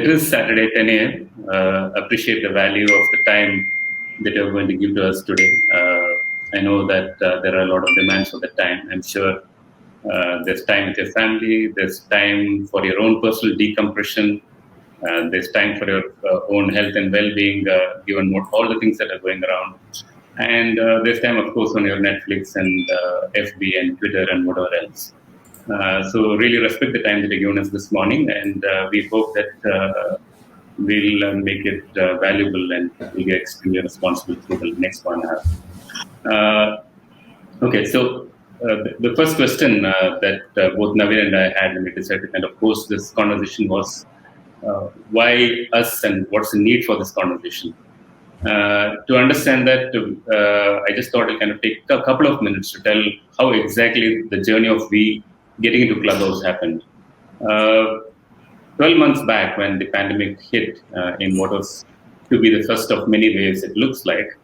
It is Saturday 10 a.m. Appreciate the value of the time that you're going to give to us today. I know that there are a lot of demands for the time. I'm sure there's time with your family, there's time for your own personal decompression, there's time for your own health and well-being, given all the things that are going around. And there's time, of course, on your Netflix and FB and Twitter and whatever else. So really respect the time that you've given us this morning, and we hope that we'll make it valuable and we'll be extremely responsible through the next 1 hour. Okay, so the first question that both Naveen and I had when we decided to kind of host this conversation was why us and what's the need for this conversation? To understand that, I just thought I'll kind of take a couple of minutes to tell how exactly the journey of we getting into Clubhouse happened. 12 months back, when the pandemic hit in what was to be the first of many waves, it looks like,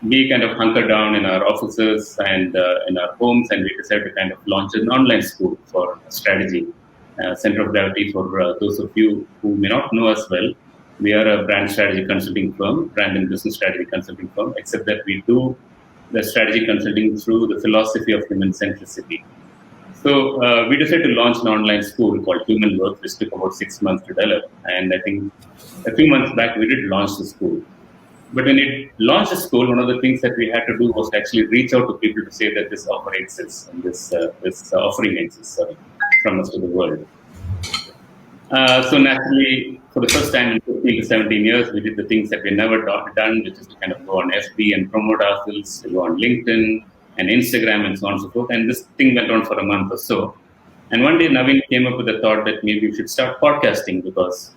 we kind of hunkered down in our offices and in our homes, and we decided to kind of launch an online school for strategy. Center of gravity, for those of you who may not know us well, we are a brand strategy consulting firm, brand and business strategy consulting firm, except that we do the strategy consulting through the philosophy of human centricity. So we decided to launch an online school called Human Work, which took about 6 months to develop. And I think a few months back, we did launch the school. But when it launched the school, one of the things that we had to do was to actually reach out to people to say that this offer exists and this offering exists from us to the world. So naturally, for the first time in 15 to 17 years, we did the things that we never done, which is to kind of go on FB and promote ourselves, to go on LinkedIn and Instagram and so on and so forth. And this thing went on for a month or so. And one day, Naveen came up with the thought that maybe we should start podcasting because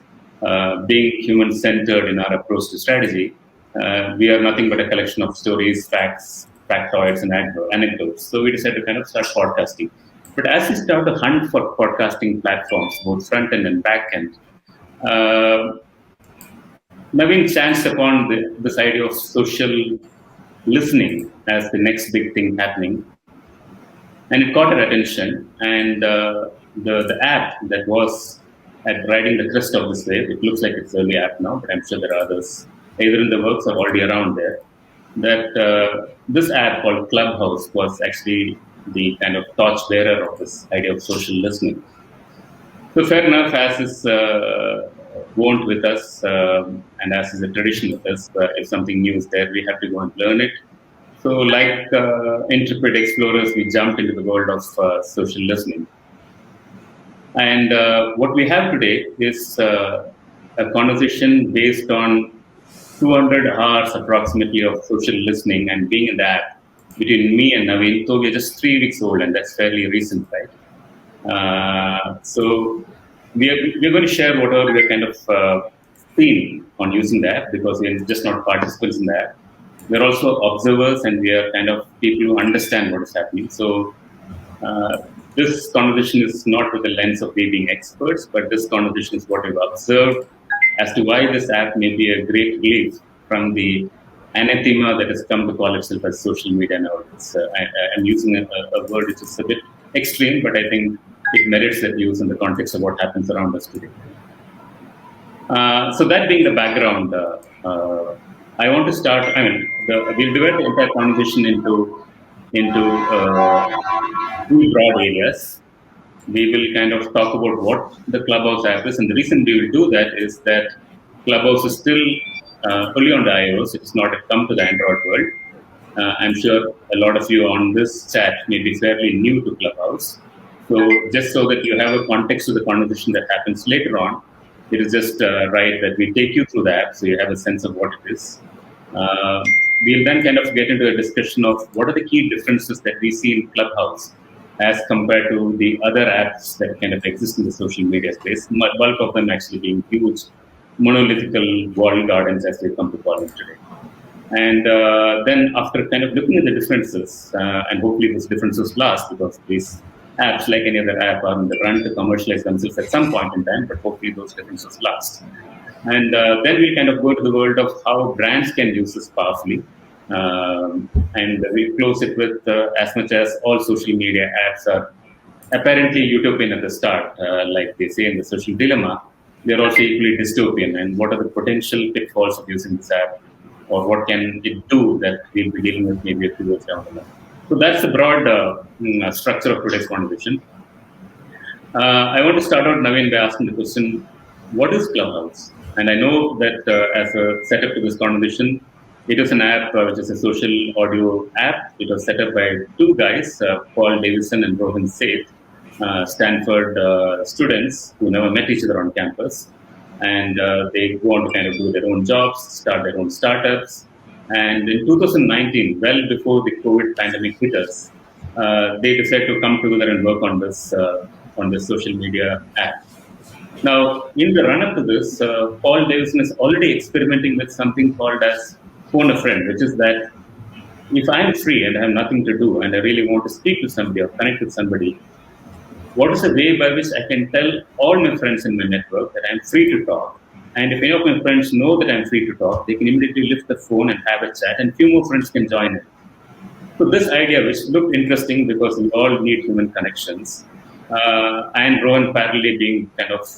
being human-centered in our approach to strategy, we are nothing but a collection of stories, facts, factoids, and anecdotes. So we decided to kind of start podcasting. But as we started to hunt for podcasting platforms, both front end and back end, Naveen chanced upon this idea of social listening as the next big thing happening. And it caught our attention. And the app that was riding the crest of this wave, it looks like it's early app now, but I'm sure there are others either in the works or already around there, that this app called Clubhouse was actually the kind of torchbearer of this idea of social listening. So fair enough, as is wont with us, and as is a tradition with us, if something new is there, we have to go and learn it. So like intrepid explorers, we jumped into the world of social listening. And what we have today is a conversation based on 200 hours approximately of social listening and being in the app between me and Naveen. So we're just 3 weeks old, and that's fairly recent, right? So we're going to share whatever we're kind of seen on using the app, because we're just not participants in the app. We're also observers, and we are kind of people who understand what is happening. So this conversation is not with the lens of we being experts, but this conversation is what we've observed as to why this app may be a great relief from the anathema that has come to call itself as social media nowadays. I'm using a word which is a bit extreme, but I think it merits that use in the context of what happens around us today. So that being the background, I want to start. We'll divide the entire conversation into two broad areas. We will kind of talk about what the Clubhouse app is, and the reason we will do that is that Clubhouse is still fully on the iOS. It's not come to the Android world. I'm sure a lot of you on this chat may be fairly new to Clubhouse. So just so that you have a context to the conversation that happens later on, it is just right that we take you through the app so you have a sense of what it is. We'll then kind of get into a discussion of what are the key differences that we see in Clubhouse as compared to the other apps that kind of exist in the social media space, bulk of them actually being huge monolithical walled gardens, as we come to call them today. And then after kind of looking at the differences, and hopefully those differences last, because these apps, like any other app, are on the run to commercialize themselves at some point in time, but hopefully those differences last. And then we kind of go to the world of how brands can use this powerfully. And we close it with as much as all social media apps are apparently utopian at the start, like they say in the social dilemma, they're also equally dystopian. And what are the potential pitfalls of using this app, or what can it do that we'll be dealing with maybe a few years down the line? So that's the broad structure of today's conversation. I want to start out, Naveen, by asking the question, what is Clubhouse? And I know that as a setup to this conversation, it is an app which is a social audio app. It was set up by two guys, Paul Davison and Rohan Seth, Stanford students who never met each other on campus. And they go on to kind of do their own jobs, start their own startups. And in 2019, well before the COVID pandemic hit us, they decided to come together and work on this social media app. Now, in the run-up to this, Paul Davison is already experimenting with something called as phone a friend, which is that if I'm free and I have nothing to do and I really want to speak to somebody or connect with somebody, what is a way by which I can tell all my friends in my network that I'm free to talk? And if any of my friends know that I'm free to talk, they can immediately lift the phone and have a chat, and few more friends can join in. So this idea, which looked interesting because we all need human connections, and Rowan parallelly being kind of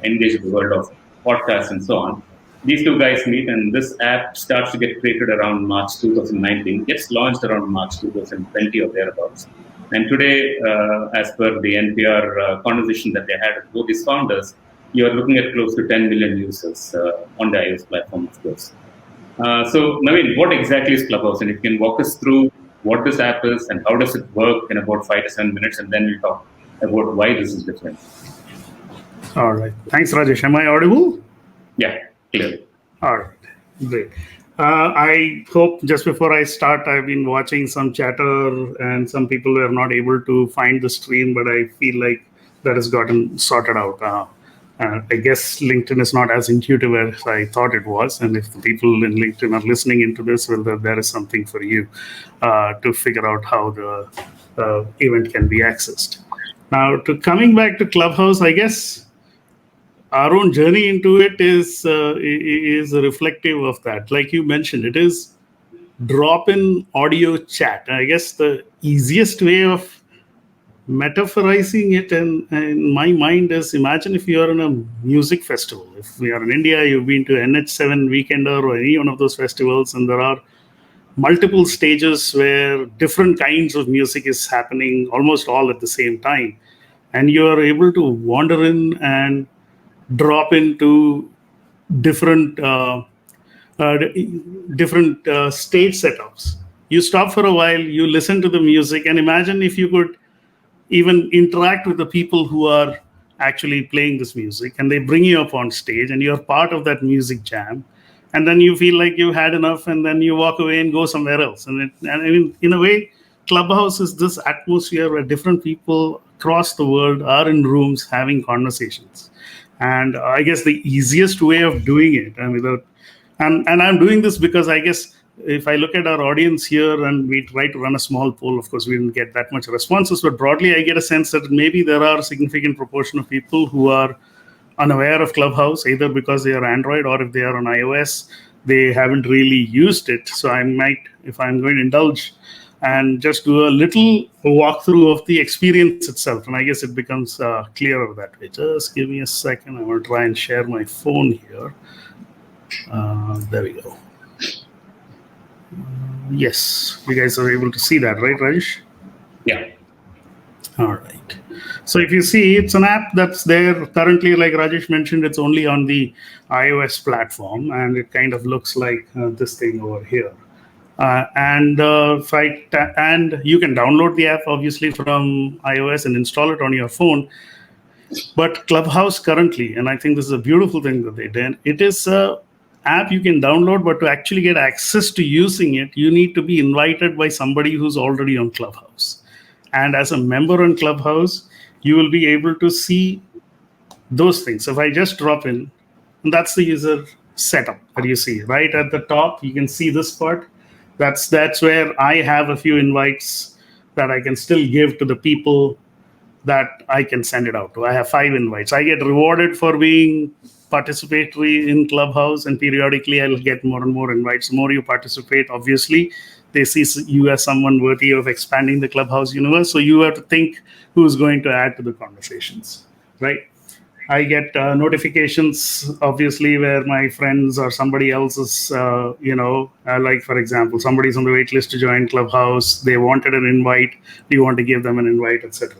engaged in the world of podcasts and so on, these two guys meet, and this app starts to get created around March 2019, gets launched around March 2020 or thereabouts. And today, as per the NPR conversation that they had with both these founders, you are looking at close to 10 million users on the iOS platform, of course. So, Naveen, what exactly is Clubhouse? And if you can walk us through what this app is and how does it work in about 5 to 7 minutes, and then we'll talk about why this is different. All right. Thanks, Rajesh. Am I audible? Yeah, clearly. All right. Great. I hope just before I start, I've been watching some chatter and some people were not able to find the stream, but I feel like that has gotten sorted out. I guess LinkedIn is not as intuitive as I thought it was. And if the people in LinkedIn are listening into this, well, there is something for you to figure out how the event can be accessed. Now, coming back to Clubhouse, I guess our own journey into it is reflective of that. Like you mentioned, it is drop-in audio chat. I guess the easiest way of metaphorizing it in my mind is, imagine if you are in a music festival. If we are in India, you've been to NH7 Weekender or any one of those festivals, and there are multiple stages where different kinds of music is happening almost all at the same time. And you are able to wander in and drop into different stage setups. You stop for a while, you listen to the music, and imagine if you could even interact with the people who are actually playing this music, and they bring you up on stage and you're part of that music jam, and then you feel like you've had enough, and then you walk away and go somewhere else. And in a way, Clubhouse is this atmosphere where different people across the world are in rooms having conversations. And I guess the easiest way of doing it, and I'm doing this because I guess if I look at our audience here and we try to run a small poll, of course, we didn't get that much responses, but broadly, I get a sense that maybe there are a significant proportion of people who are unaware of Clubhouse, either because they are Android or if they are on iOS, they haven't really used it. So I might, if I'm going to indulge and just do a little walkthrough of the experience itself, and I guess it becomes clearer that way. Just give me a second. I'm going to try and share my phone here. There we go. Yes, you guys are able to see that, right, Rajesh? Yeah. All right. So if you see, it's an app that's there currently, like Rajesh mentioned, it's only on the iOS platform, and it kind of looks like this thing over here. And you can download the app, obviously, from iOS and install it on your phone. But Clubhouse currently, and I think this is a beautiful thing that they did, it is a app you can download, but to actually get access to using it, you need to be invited by somebody who's already on Clubhouse. And as a member on Clubhouse, you will be able to see those things. So if I just drop in, and that's the user setup that you see right at the top. You can see this part. That's where I have a few invites that I can still give to the people that I can send it out to. I have 5 invites. I get rewarded for being participatory in Clubhouse, and periodically I'll get more and more invites. The more you participate, obviously, they see you as someone worthy of expanding the Clubhouse universe. So you have to think who's going to add to the conversations, right? I get notifications, obviously, where my friends or somebody else is, like, for example, somebody's on the wait list to join Clubhouse. They wanted an invite. You want to give them an invite, etc.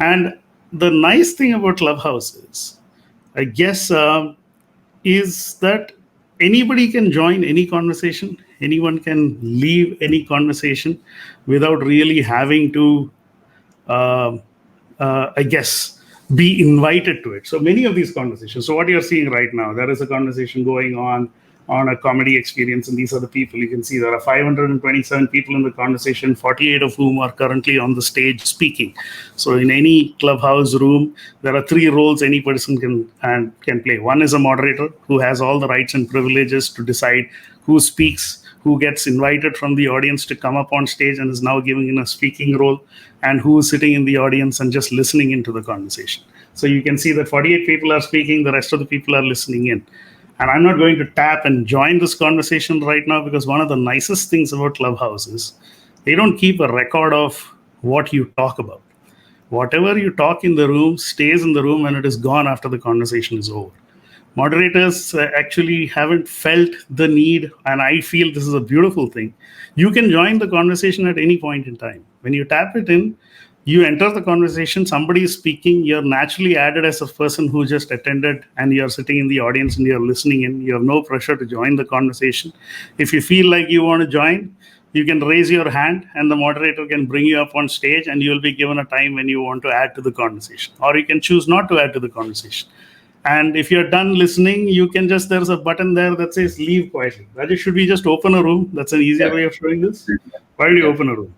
And the nice thing about Clubhouse is, I guess, is that anybody can join any conversation. Anyone can leave any conversation without really having to uh, I guess, be invited to it. So many of these conversations. So what you're seeing right now, there is a conversation going on a comedy experience, and these are the people. You can see there are 527 people in the conversation, 48 of whom are currently on the stage speaking. So in any Clubhouse room, there are three roles any person can play. One is a moderator who has all the rights and privileges to decide who speaks, who gets invited from the audience to come up on stage and is now giving in a speaking role, and who is sitting in the audience and just listening into the conversation. So you can see that 48 people are speaking, the rest of the people are listening in. And I'm not going to tap and join this conversation right now, because one of the nicest things about Clubhouse is they don't keep a record of what you talk about. Whatever you talk in the room stays in the room and it is gone after the conversation is over. Moderators actually haven't felt the need, and I feel this is a beautiful thing. You can join the conversation at any point in time. When you tap it in, you enter the conversation, somebody is speaking, you're naturally added as a person who just attended, and you're sitting in the audience and you're listening in. You have no pressure to join the conversation. If you feel like you want to join, you can raise your hand and the moderator can bring you up on stage, and you'll be given a time when you want to add to the conversation. Or you can choose not to add to the conversation. And if you're done listening, you can just, there's a button there that says leave quietly. Rajesh, should we just open a room? That's an easier way of showing this. Why do you open a room?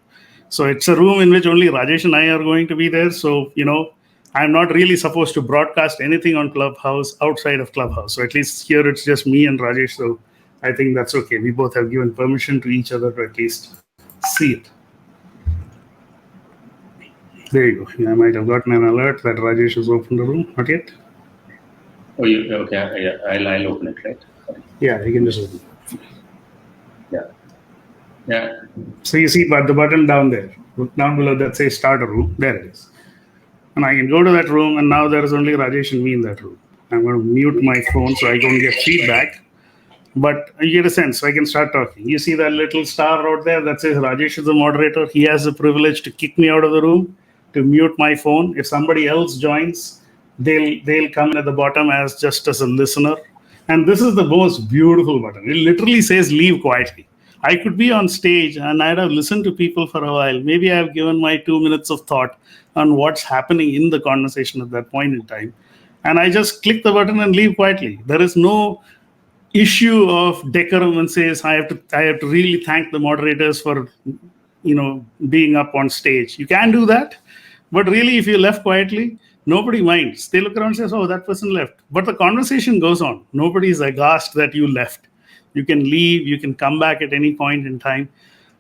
So it's a room in which only Rajesh and I are going to be there. So, I'm not really supposed to broadcast anything on Clubhouse outside of Clubhouse. So at least here it's just me and Rajesh. So I think that's okay. We both have given permission to each other to at least see it. There you go. I might have gotten an alert that Rajesh has opened the room. Not yet. Oh, okay. Yeah, I'll open it, right? Yeah, you can just open it. Yeah. So you see the button down there, down below that says start a room. There it is. And I can go to that room, and now there is only Rajesh and me in that room. I'm going to mute my phone so I don't get feedback. But you get a sense, so I can start talking. You see that little star out there that says Rajesh is the moderator. He has the privilege to kick me out of the room, to mute my phone. If somebody else joins, they'll come in at the bottom as a listener. And this is the most beautiful button. It literally says leave quietly. I could be on stage and I'd have listened to people for a while. Maybe I've given my 2 minutes of thought on what's happening in the conversation at that point in time. And I just click the button and leave quietly. There is no issue of decorum and says I have to really thank the moderators for being up on stage. You can do that, but really if you left quietly, nobody minds. They look around and says, oh, that person left, but the conversation goes on. Nobody is aghast that you left. You can leave, you can come back at any point in time.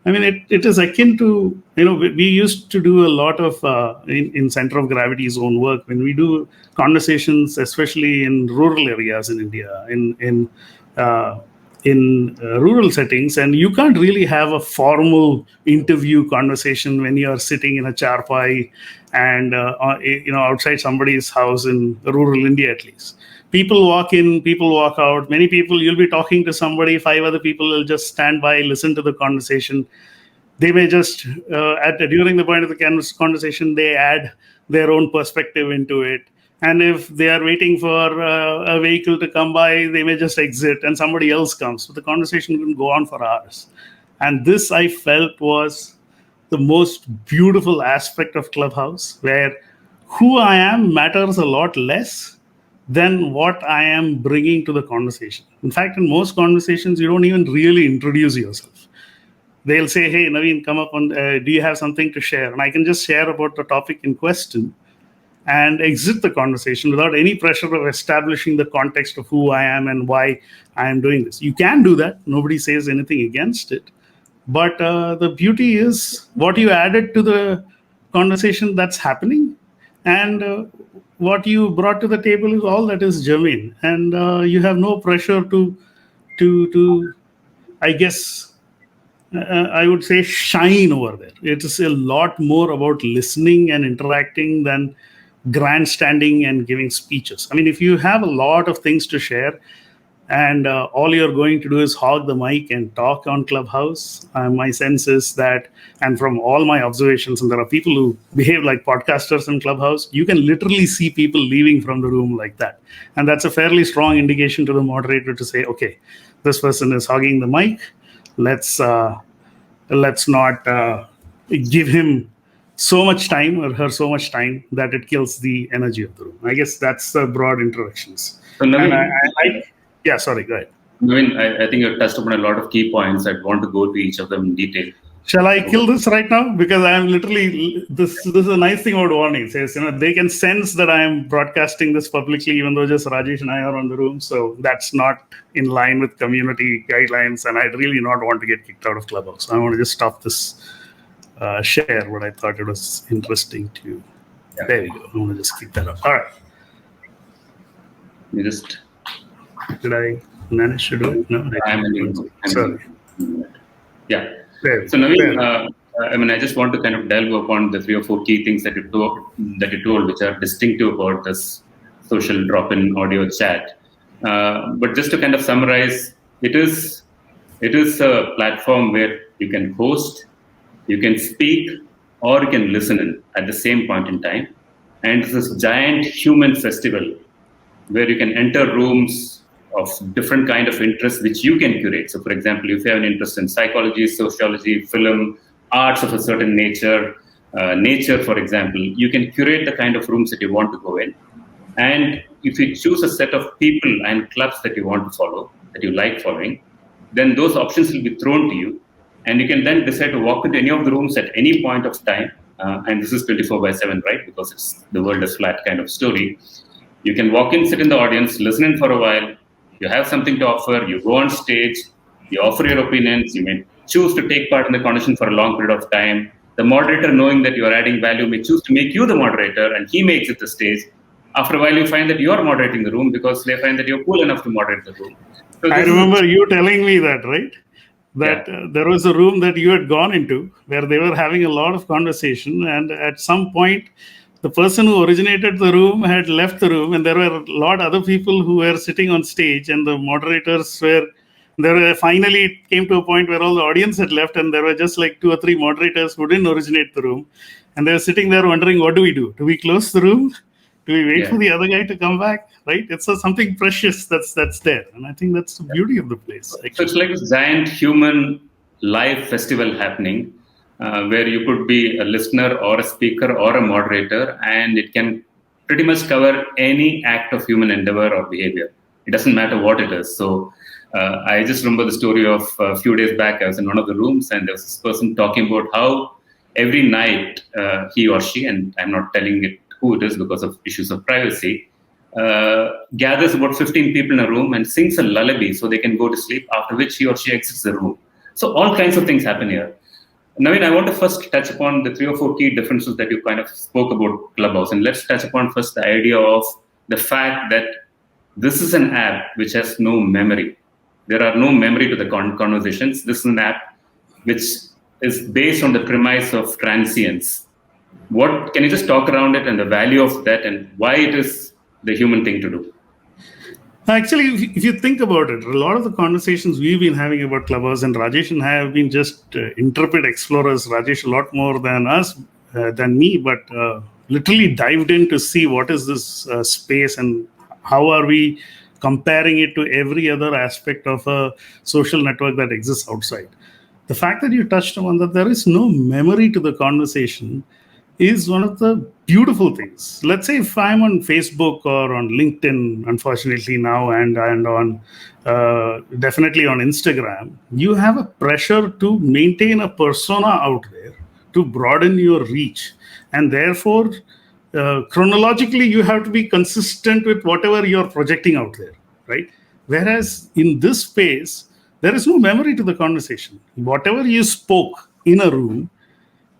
I mean, it is akin to, we used to do a lot of in center of gravity zone work when we do conversations, especially in rural areas in India, in rural settings, and you can't really have a formal interview conversation when you are sitting in a charpai and outside somebody's house in rural India. At least people walk in, people walk out. Many people, you'll be talking to somebody, 5 other people will just stand by, listen to the conversation. They may just during the point of the conversation, they add their own perspective into it. And if they are waiting for a vehicle to come by, they may just exit and somebody else comes. So the conversation can go on for hours. And this, I felt, was the most beautiful aspect of Clubhouse, where who I am matters a lot less than what I am bringing to the conversation. In fact, in most conversations, you don't even really introduce yourself. They'll say, hey, Naveen, come up on, do you have something to share? And I can just share about the topic in question and exit the conversation without any pressure of establishing the context of who I am and why I am doing this. You can do that. Nobody says anything against it. But the beauty is what you added to the conversation that's happening, and what you brought to the table is all that is germane. And you have no pressure to I guess, I would say, shine over there. It is a lot more about listening and interacting than grandstanding and giving speeches. I mean, if you have a lot of things to share, and all you're going to do is hog the mic and talk on Clubhouse, my sense is that, and from all my observations, and there are people who behave like podcasters in Clubhouse, you can literally see people leaving from the room like that. And that's a fairly strong indication to the moderator to say, okay, this person is hogging the mic. Let's not give him so much time or her so much time that it kills the energy of the room. I guess that's the broad introductions. So Naveen, And yeah, sorry, go ahead. Naveen, I think you've touched upon a lot of key points. I'd want to go to each of them in detail. Shall I kill this right now? Because I am literally, this is a nice thing about warning. Says, they can sense that I am broadcasting this publicly, even though just Rajesh and I are on the room. So that's not in line with community guidelines. And I'd really not want to get kicked out of Clubhouse. So I want to just stop this share, but I thought it was interesting to. Yeah. There we go. I want to just keep that up. All right. You just. Did I manage to do it? No. Sorry. Yeah. So Naveen, I just want to kind of delve upon the 3 or 4 key things that you told, which are distinctive about this social drop-in audio chat. But just to kind of summarize, it is a platform where you can host, you can speak, or you can listen in at the same point in time. And it's this giant human festival where you can enter rooms of different kind of interests which you can curate. So for example, if you have an interest in psychology, sociology, film, arts of a certain nature, for example, you can curate the kind of rooms that you want to go in. And if you choose a set of people and clubs that you want to follow, that you like following, then those options will be thrown to you. And you can then decide to walk into any of the rooms at any point of time. And this is 24/7, right? Because it's the world is flat kind of story. You can walk in, sit in the audience, listen in for a while. You have something to offer, you go on stage, you offer your opinions, you may choose to take part in the conversation for a long period of time. The moderator, knowing that you are adding value, may choose to make you the moderator, and he makes it the stage. After a while, you find that you are moderating the room because they find that you're cool enough to moderate the room. So I remember you telling me that, right? That there was a room that you had gone into where they were having a lot of conversation, and at some point, the person who originated the room had left the room, and there were a lot of other people who were sitting on stage, and the moderators finally it came to a point where all the audience had left, and there were just like 2 or 3 moderators who didn't originate the room. And they were sitting there wondering, what do we do? Do we close the room? Do we wait for the other guy to come back? Right? It's something precious that's there. And I think that's the beauty of the place. Actually. So it's like a giant human live festival happening. Where you could be a listener or a speaker or a moderator, and it can pretty much cover any act of human endeavor or behavior. It doesn't matter what it is. So I just remember the story of a few days back. I was in one of the rooms, and there was this person talking about how every night he or she, and I'm not telling it who it is because of issues of privacy, gathers about 15 people in a room and sings a lullaby so they can go to sleep, after which he or she exits the room. So all kinds of things happen here. Naveen, I want to first touch upon the 3 or 4 key differences that you kind of spoke about Clubhouse. And let's touch upon first the idea of the fact that this is an app which has no memory. There are no memory to the conversations. This is an app which is based on the premise of transience. What can you just talk around it and the value of that and why it is the human thing to do? Actually, if you think about it, a lot of the conversations we've been having about Clubhouse, and Rajesh and I have been just intrepid explorers, Rajesh a lot more than me, but literally dived in to see what is this space and how are we comparing it to every other aspect of a social network that exists outside. The fact that you touched on that there is no memory to the conversation is one of the beautiful things. Let's say if I'm on Facebook or on LinkedIn, unfortunately now, and on definitely on Instagram, you have a pressure to maintain a persona out there, to broaden your reach. And therefore, chronologically, you have to be consistent with whatever you're projecting out there, right? Whereas in this space, there is no memory to the conversation. Whatever you spoke in a room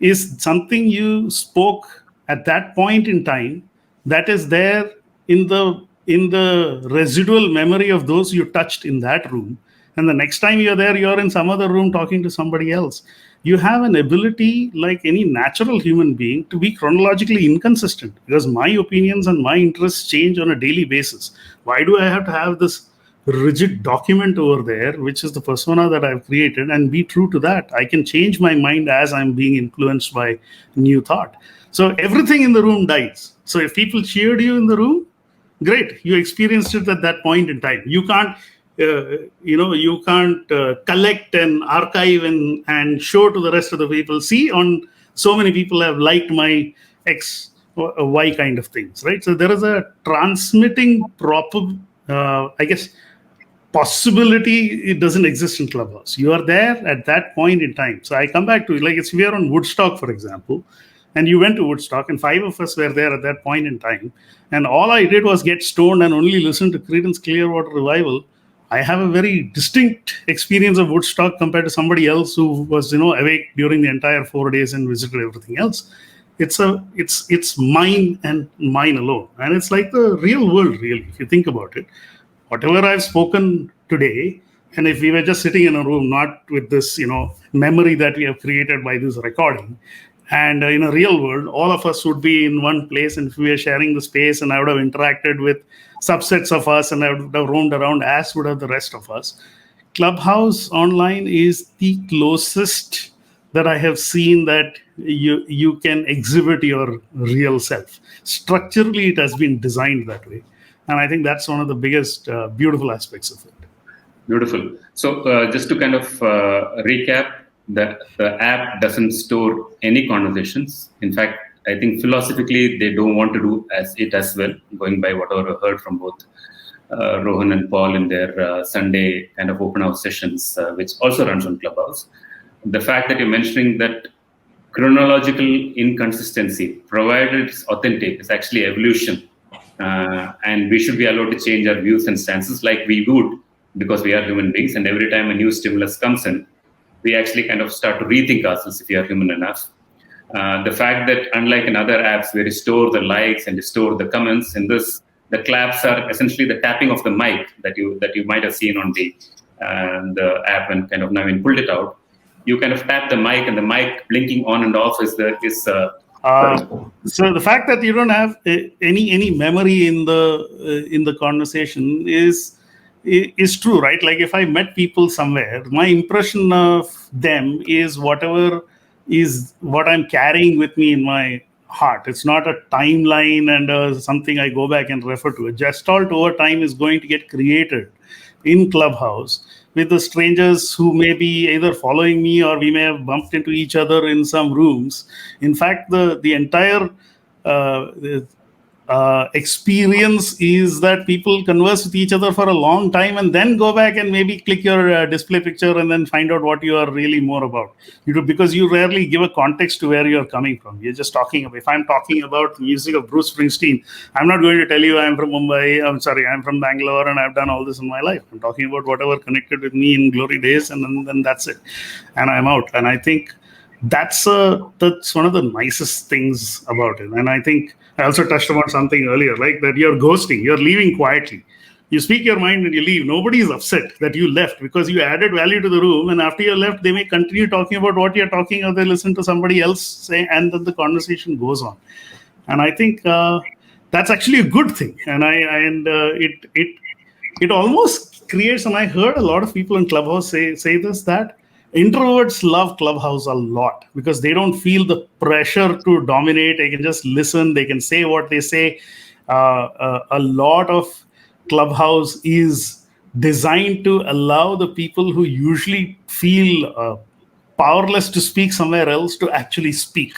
is something you spoke at that point in time that is there in the residual memory of those you touched in that room. And the next time you're there, you're in some other room talking to somebody else. you have an ability, like any natural human being, to be chronologically inconsistent, because my opinions and my interests change on a daily basis. Why do I have to have this rigid document over there, which is the persona that I've created, and be true to that? I can change my mind as I'm being influenced by new thought. So everything in the room dies. So if people cheered you in the room, great, you experienced it at that point in time. You can't you can't collect and archive and show to the rest of the people, see, on so many people have liked my x or y kind of things, right? So there is a transmitting proper I guess possibility. It doesn't exist in Clubhouse. You are there at that point in time. So I come back to, like, it's, we are on Woodstock, for example, and you went to Woodstock, and 5 of us were there at that point in time, and all I did was get stoned and only listen to Creedence Clearwater Revival. I have a very distinct experience of Woodstock compared to somebody else who was, awake during the entire 4 days and visited everything else. It's mine and mine alone, and it's like the real world, really, if you think about it. Whatever I've spoken today, and if we were just sitting in a room, not with this, memory that we have created by this recording, and in a real world, all of us would be in one place, and if we were sharing the space, and I would have interacted with subsets of us, and I would have roamed around, as would have the rest of us. Clubhouse online is the closest that I have seen that you can exhibit your real self. Structurally, it has been designed that way. And I think that's one of the biggest beautiful aspects of it. Beautiful. So just to kind of recap, the app doesn't store any conversations. In fact, I think philosophically they don't want to do as well, going by what I heard from both Rohan and Paul in their Sunday kind of open house sessions, which also runs on Clubhouse. The fact that you're mentioning that chronological inconsistency, provided it's authentic, is actually evolution. And we should be allowed to change our views and stances like we would, because we are human beings, and every time a new stimulus comes in, we actually kind of start to rethink ourselves if we are human enough. The fact that, unlike in other apps where you store the likes and you store the comments, in this, the claps are essentially the tapping of the mic that you might have seen on the app, and kind of Naveen pulled it out. You kind of tap the mic, and the mic blinking on and off is so the fact that you don't have any memory in the conversation is true, right? Like, if I met people somewhere, my impression of them is whatever is what I'm carrying with me in my heart. It's not a timeline and something I go back and refer to. A gestalt over time is going to get created in Clubhouse with the strangers who may be either following me, or we may have bumped into each other in some rooms. In fact, the entire experience is that people converse with each other for a long time and then go back and maybe click your display picture and then find out what you are really more about. Because you rarely give a context to where you're coming from. You're just talking about, if I'm talking about the music of Bruce Springsteen, I'm not going to tell you I'm from Mumbai, I'm from Bangalore and I've done all this in my life. I'm talking about whatever connected with me in glory days, and then that's it. And I'm out. And I think that's one of the nicest things about it. And I think I also touched upon something earlier, like that you're ghosting, you're leaving quietly. You speak your mind and you leave. Nobody is upset that you left because you added value to the room. And after you left, they may continue talking about what you're talking, or they listen to somebody else say, and then the conversation goes on. And I think that's actually a good thing. And it almost creates, and I heard a lot of people in Clubhouse say this, that introverts love Clubhouse a lot because they don't feel the pressure to dominate. They can just listen. They can say what they say. A lot of Clubhouse is designed to allow the people who usually feel powerless to speak somewhere else to actually speak,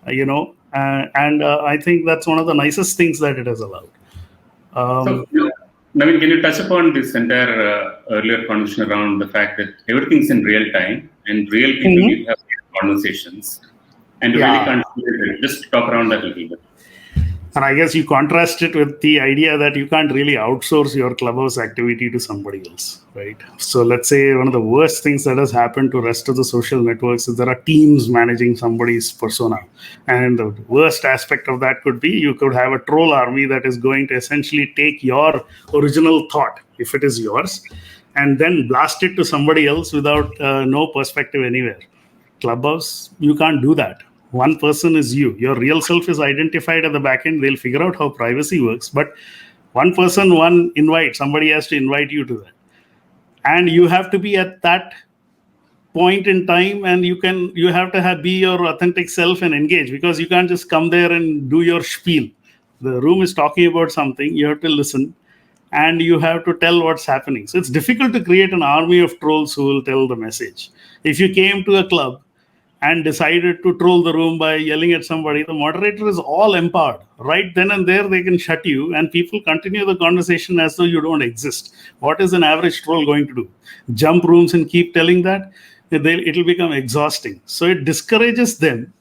and I think that's one of the nicest things that it has allowed. Naveen, can you touch upon this entire earlier conversation around the fact that everything's in real time and real people need to have conversations, and you really can't just talk around that a little bit? And I guess you contrast it with the idea that you can't really outsource your Clubhouse activity to somebody else, right? So let's say one of the worst things that has happened to rest of the social networks is there are teams managing somebody's persona. And the worst aspect of that could be you could have a troll army that is going to essentially take your original thought, if it is yours, and then blast it to somebody else without no perspective anywhere. Clubhouse, you can't do that. One person is you. Your real self is identified at the back end. They'll figure out how privacy works. But one person, one invite, somebody has to invite you to that. And you have to be at that point in time, and you have to be your authentic self and engage, because you can't just come there and do your spiel. The room is talking about something, you have to listen, and you have to tell what's happening. So it's difficult to create an army of trolls who will tell the message. If you came to a club and decided to troll the room by yelling at somebody, the moderator is all empowered. Right then and there, they can shut you, and people continue the conversation as though you don't exist. What is an average troll going to do? Jump rooms and keep telling that? It'll become exhausting. So it discourages them.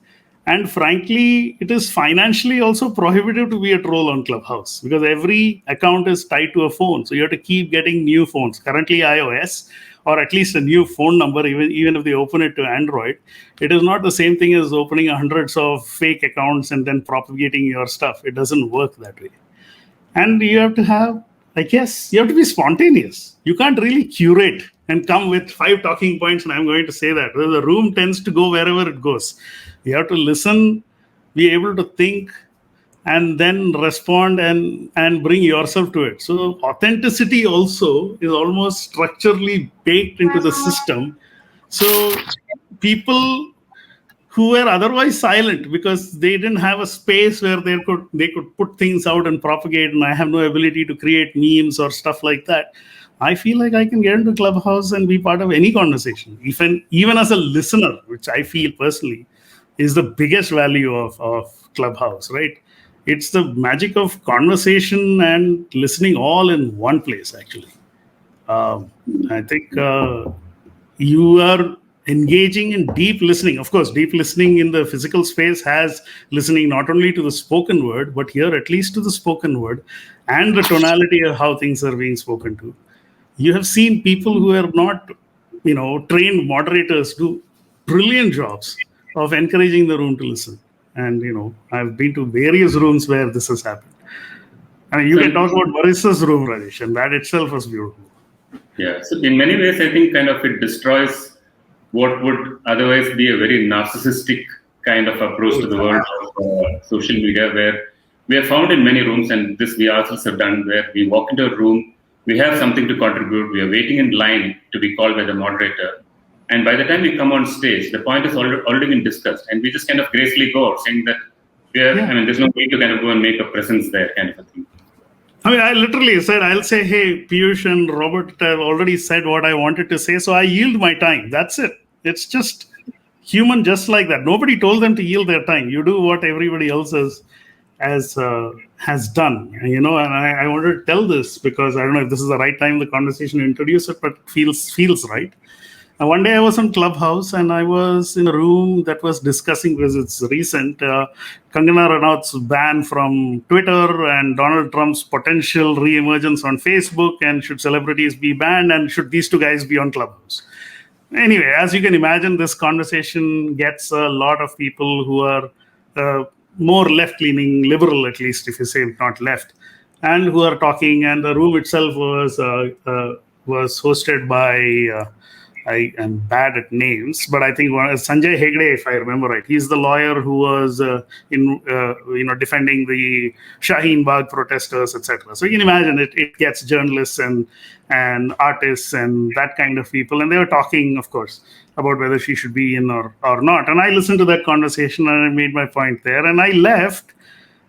And frankly, it is financially also prohibitive to be a troll on Clubhouse, because every account is tied to a phone. So you have to keep getting new phones. Currently iOS, or at least a new phone number, even if they open it to Android, it is not the same thing as opening hundreds of fake accounts and then propagating your stuff. It doesn't work that way. And you have to have, I guess, you have to be spontaneous. You can't really curate and come with 5 talking points and I'm going to say that. The room tends to go wherever it goes. You have to listen, be able to think, and then respond and bring yourself to it. So authenticity also is almost structurally baked into the system. So people who were otherwise silent because they didn't have a space where they could put things out and propagate, and I have no ability to create memes or stuff like that, I feel like I can get into Clubhouse and be part of any conversation, even as a listener, which I feel personally is the biggest value of Clubhouse, right? It's the magic of conversation and listening all in one place, actually. I think you are engaging in deep listening. Of course, deep listening in the physical space has listening not only to the spoken word, but here at least to the spoken word and the tonality of how things are being spoken to. You have seen people who are not, trained moderators do brilliant jobs of encouraging the room to listen. And, I've been to various rooms where this has happened. I mean, you can talk about Marissa's room, Rajesh, and that itself was beautiful. Yeah, so in many ways, I think kind of it destroys what would otherwise be a very narcissistic kind of approach to the world of social media, where we have found in many rooms, and this we ourselves have done, where we walk into a room, we have something to contribute, we are waiting in line to be called by the moderator, and by the time we come on stage, the point is already been discussed, and we just kind of gracefully go out saying that there's no need to kind of go and make a presence there, kind of a thing. I mean, I literally said, I'll say, hey, Piyush and Robert have already said what I wanted to say, so I yield my time. That's it. It's just human, just like that. Nobody told them to yield their time. You do what everybody else has done. And I wanted to tell this because I don't know if this is the right time in the conversation to introduce it, but it feels right. One day I was on Clubhouse and I was in a room that was discussing, because it's recent, Kangana Ranaut's ban from Twitter and Donald Trump's potential re-emergence on Facebook, and should celebrities be banned, and should these two guys be on Clubhouse? Anyway, as you can imagine, this conversation gets a lot of people who are more left-leaning, liberal at least, if you say not left, and who are talking, and the room itself was hosted by... I am bad at names, but I think Sanjay Hegde, if I remember right, he's the lawyer who was defending the Shaheen Bagh protesters, etc. So you can imagine it gets journalists and artists and that kind of people, and they were talking, of course, about whether she should be in or not. And I listened to that conversation and I made my point there, and I left.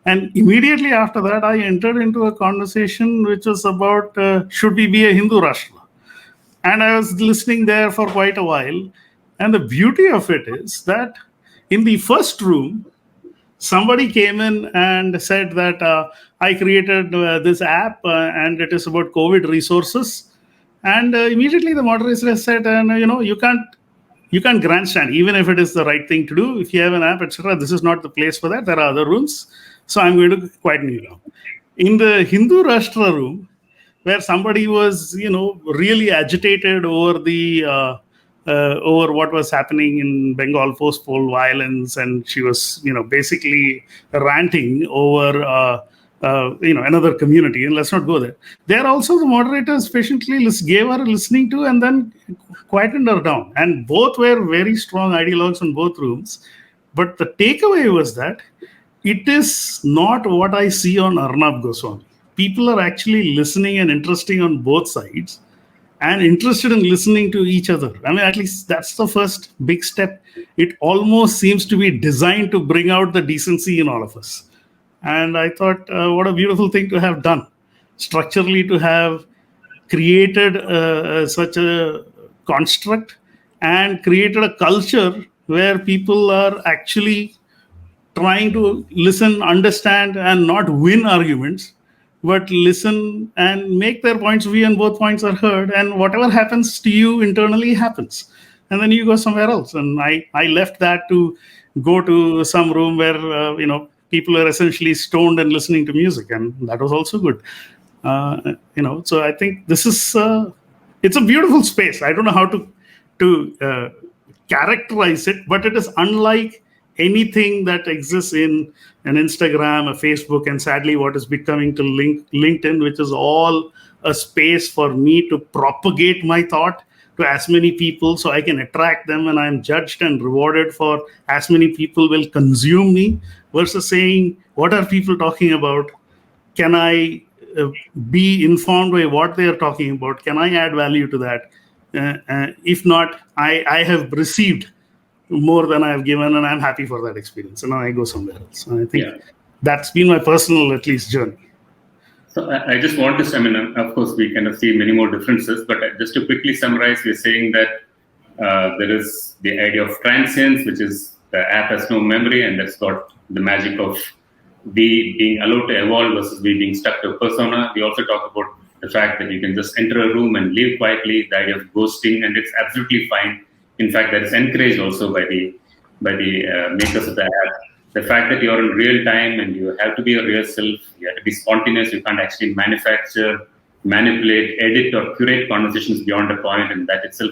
And immediately after that, I entered into a conversation which was about should we be a Hindu Rashtra? And I was listening there for quite a while. And the beauty of it is that in the first room, somebody came in and said that I created this app and it is about COVID resources. And immediately the moderator said, you can't grandstand, even if it is the right thing to do. If you have an app, etc., this is not the place for that. There are other rooms. So I'm going to quieten you down. In the Hindu Rashtra room, where somebody was, really agitated over over what was happening in Bengal post-poll violence, and she was, basically ranting over another community, and let's not go there. There also the moderators patiently gave her listening to and then quietened her down. And both were very strong ideologues in both rooms. But the takeaway was that it is not what I see on Arnab Goswami. People are actually listening and interesting on both sides and interested in listening to each other. I mean, at least that's the first big step. It almost seems to be designed to bring out the decency in all of us. And I thought, what a beautiful thing to have done structurally, to have created such a construct and created a culture where people are actually trying to listen, understand, and not win arguments, but listen and make their points of view, and both points are heard. And whatever happens to you internally happens. And then you go somewhere else. And I left that to go to some room where, people are essentially stoned and listening to music. And that was also good. So I think this is, it's a beautiful space. I don't know how to characterize it, but it is unlike anything that exists in an Instagram, a Facebook, and sadly what is becoming to LinkedIn, which is all a space for me to propagate my thought to as many people so I can attract them, and I'm judged and rewarded for as many people will consume me, versus saying, what are people talking about? Can I be informed by what they are talking about? Can I add value to that? If not, I have received more than I have given, and I'm happy for that experience. And now I go somewhere else. And I think that's been my personal, at least, journey. So I just want to, of course, we kind of see many more differences, but just to quickly summarize, we're saying that there is the idea of transience, which is the app has no memory, and that's got the magic of we being allowed to evolve versus we being stuck to a persona. We also talk about the fact that you can just enter a room and leave quietly, the idea of ghosting, and it's absolutely fine. In fact, that is encouraged also by the makers of the app. The fact that you're in real time and you have to be your real self, you have to be spontaneous, you can't actually manufacture, manipulate, edit, or curate conversations beyond a point, and that itself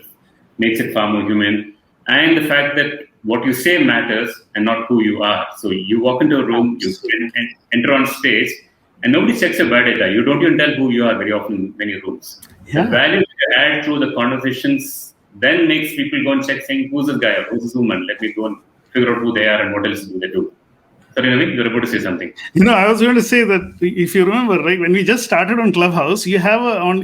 makes it far more human. And the fact that what you say matters and not who you are. So you walk into a room, you enter on stage, and nobody checks your biodata. You don't even tell who you are very often in many rooms. The value you add through the conversations then makes people go and check, saying, who's this guy or who's this woman? Let me go and figure out who they are and what else do they do. Sorry, Naveen, you're about to say something. I was going to say that if you remember, right, when we just started on Clubhouse, you have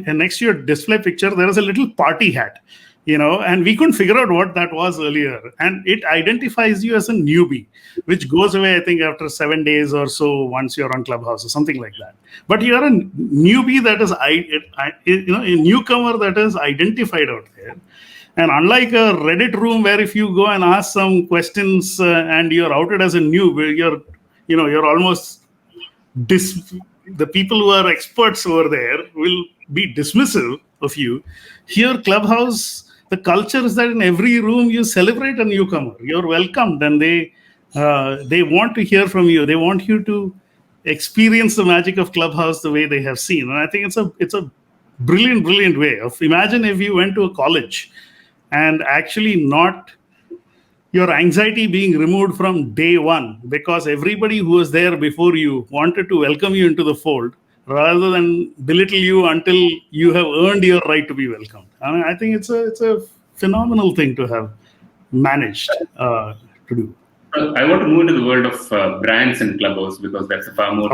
next to your display picture, there is a little party hat, and we couldn't figure out what that was earlier. And it identifies you as a newbie, which goes away, I think, after 7 days or so once you're on Clubhouse or something like that. But you're a newbie that is, a newcomer that is identified out there. And unlike a Reddit room where if you go and ask some questions and you're outed as a noob, you're almost the people who are experts over there will be dismissive of you. Here, Clubhouse, the culture is that in every room you celebrate a newcomer. You're welcomed, and they want to hear from you. They want you to experience the magic of Clubhouse the way they have seen. And I think it's a brilliant way of, imagine if you went to a college and actually not your anxiety being removed from day one, because everybody who was there before you wanted to welcome you into the fold rather than belittle you until you have earned your right to be welcomed. I mean, I think it's a phenomenal thing to have managed to do. I want to move into the world of brands and Clubhouse, because that's a far more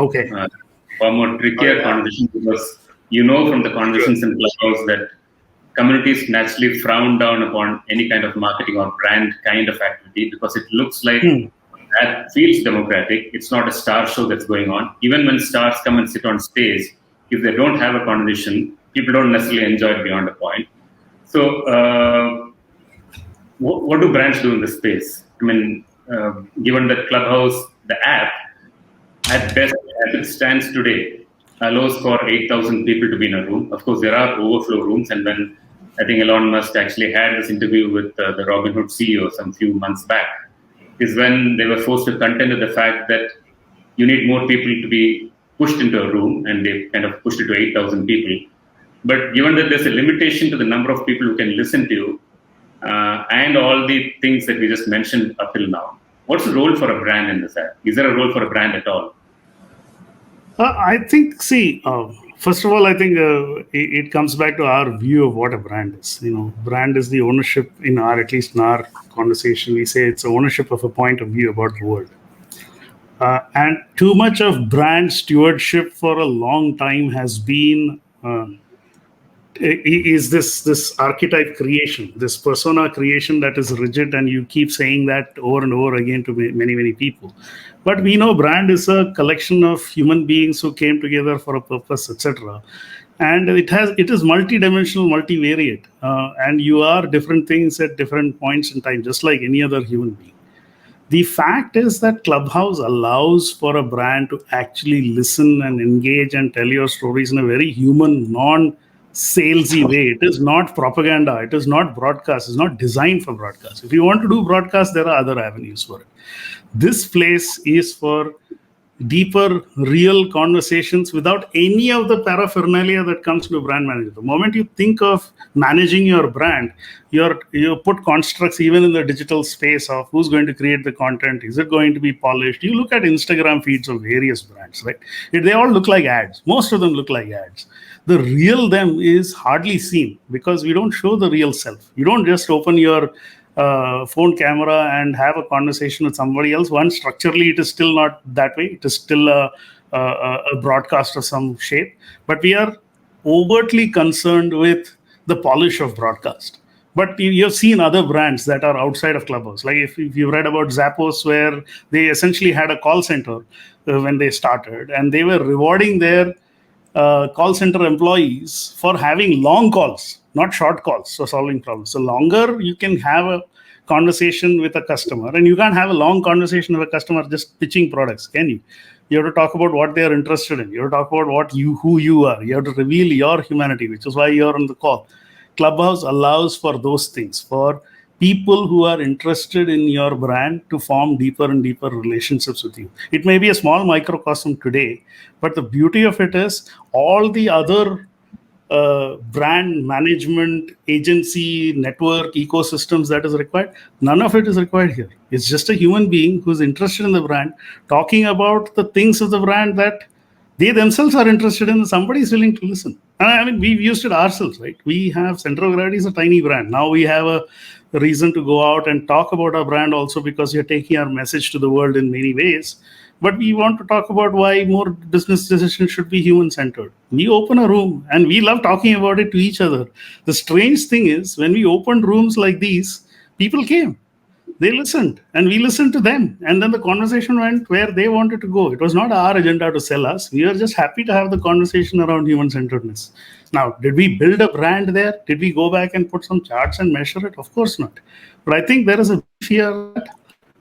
trickier conversation, because from the conversations in Clubhouse that communities naturally frown down upon any kind of marketing or brand kind of activity, because it looks like that feels democratic. It's not a star show that's going on. Even when stars come and sit on stage, if they don't have a conversation, people don't necessarily enjoy it beyond a point. So what do brands do in this space? I mean, given that Clubhouse, the app, at best, as it stands today, allows for 8,000 people to be in a room. Of course, there are overflow rooms, and when I think Elon Musk actually had this interview with the Robinhood CEO some few months back, is when they were forced to contend with the fact that you need more people to be pushed into a room, and they kind of pushed it to 8,000 people. But given that there's a limitation to the number of people who can listen to you, and all the things that we just mentioned up till now, what's the role for a brand in this app? Is there a role for a brand at all? I think, see, first of all, I think it comes back to our view of what a brand is. Brand is the ownership at least in our conversation, we say it's ownership of a point of view about the world. And too much of brand stewardship for a long time has been is this archetype creation, this persona creation that is rigid, and you keep saying that over and over again to many people. But we know brand is a collection of human beings who came together for a purpose, etc. And it is multi-dimensional, multivariate, and you are different things at different points in time, just like any other human being. The fact is that Clubhouse allows for a brand to actually listen and engage and tell your stories in a very human, non-salesy way. It is not propaganda. It is not broadcast. It's not designed for broadcast. If you want to do broadcast, there are other avenues for it. This place is for deeper, real conversations without any of the paraphernalia that comes to brand management. The moment you think of managing your brand, you put constructs even in the digital space of who's going to create the content. Is it going to be polished? You look at Instagram feeds of various brands, right? They all look like ads. Most of them look like ads. The real them is hardly seen because we don't show the real self. You don't just open your phone camera and have a conversation with somebody else. One, structurally, it is still not that way. It is still a broadcast of some shape. But we are overtly concerned with the polish of broadcast. But you've seen other brands that are outside of Clubhouse. Like if you've read about Zappos, where they essentially had a call center when they started, and they were rewarding their call center employees for having long calls, not short calls, for solving problems. So longer you can have a conversation with a customer, and you can't have a long conversation with a customer just pitching products, can you? You have to talk about what they are interested in. You have to talk about who you are. You have to reveal your humanity, which is why you're on the call. Clubhouse allows for those things, for people who are interested in your brand to form deeper and deeper relationships with you. It may be a small microcosm today, but the beauty of it is all the other brand management agency network ecosystems that is required, none of it is required here. It's just a human being who's interested in the brand talking about the things of the brand that they themselves are interested in. Somebody is willing to listen. I mean, we've used it ourselves, right? We have Center of Gravity is a tiny brand. Now we have a reason to go out and talk about our brand also, because you're taking our message to the world in many ways. But we want to talk about why more business decisions should be human centered. We open a room and we love talking about it to each other. The strange thing is, when we opened rooms like these, people came, they listened, and we listened to them, and then the conversation went where they wanted to go. It was not our agenda to sell us. We were just happy to have the conversation around human centeredness. Now, did we build a brand there? Did we go back and put some charts and measure it? Of course not. But I think there is a fear that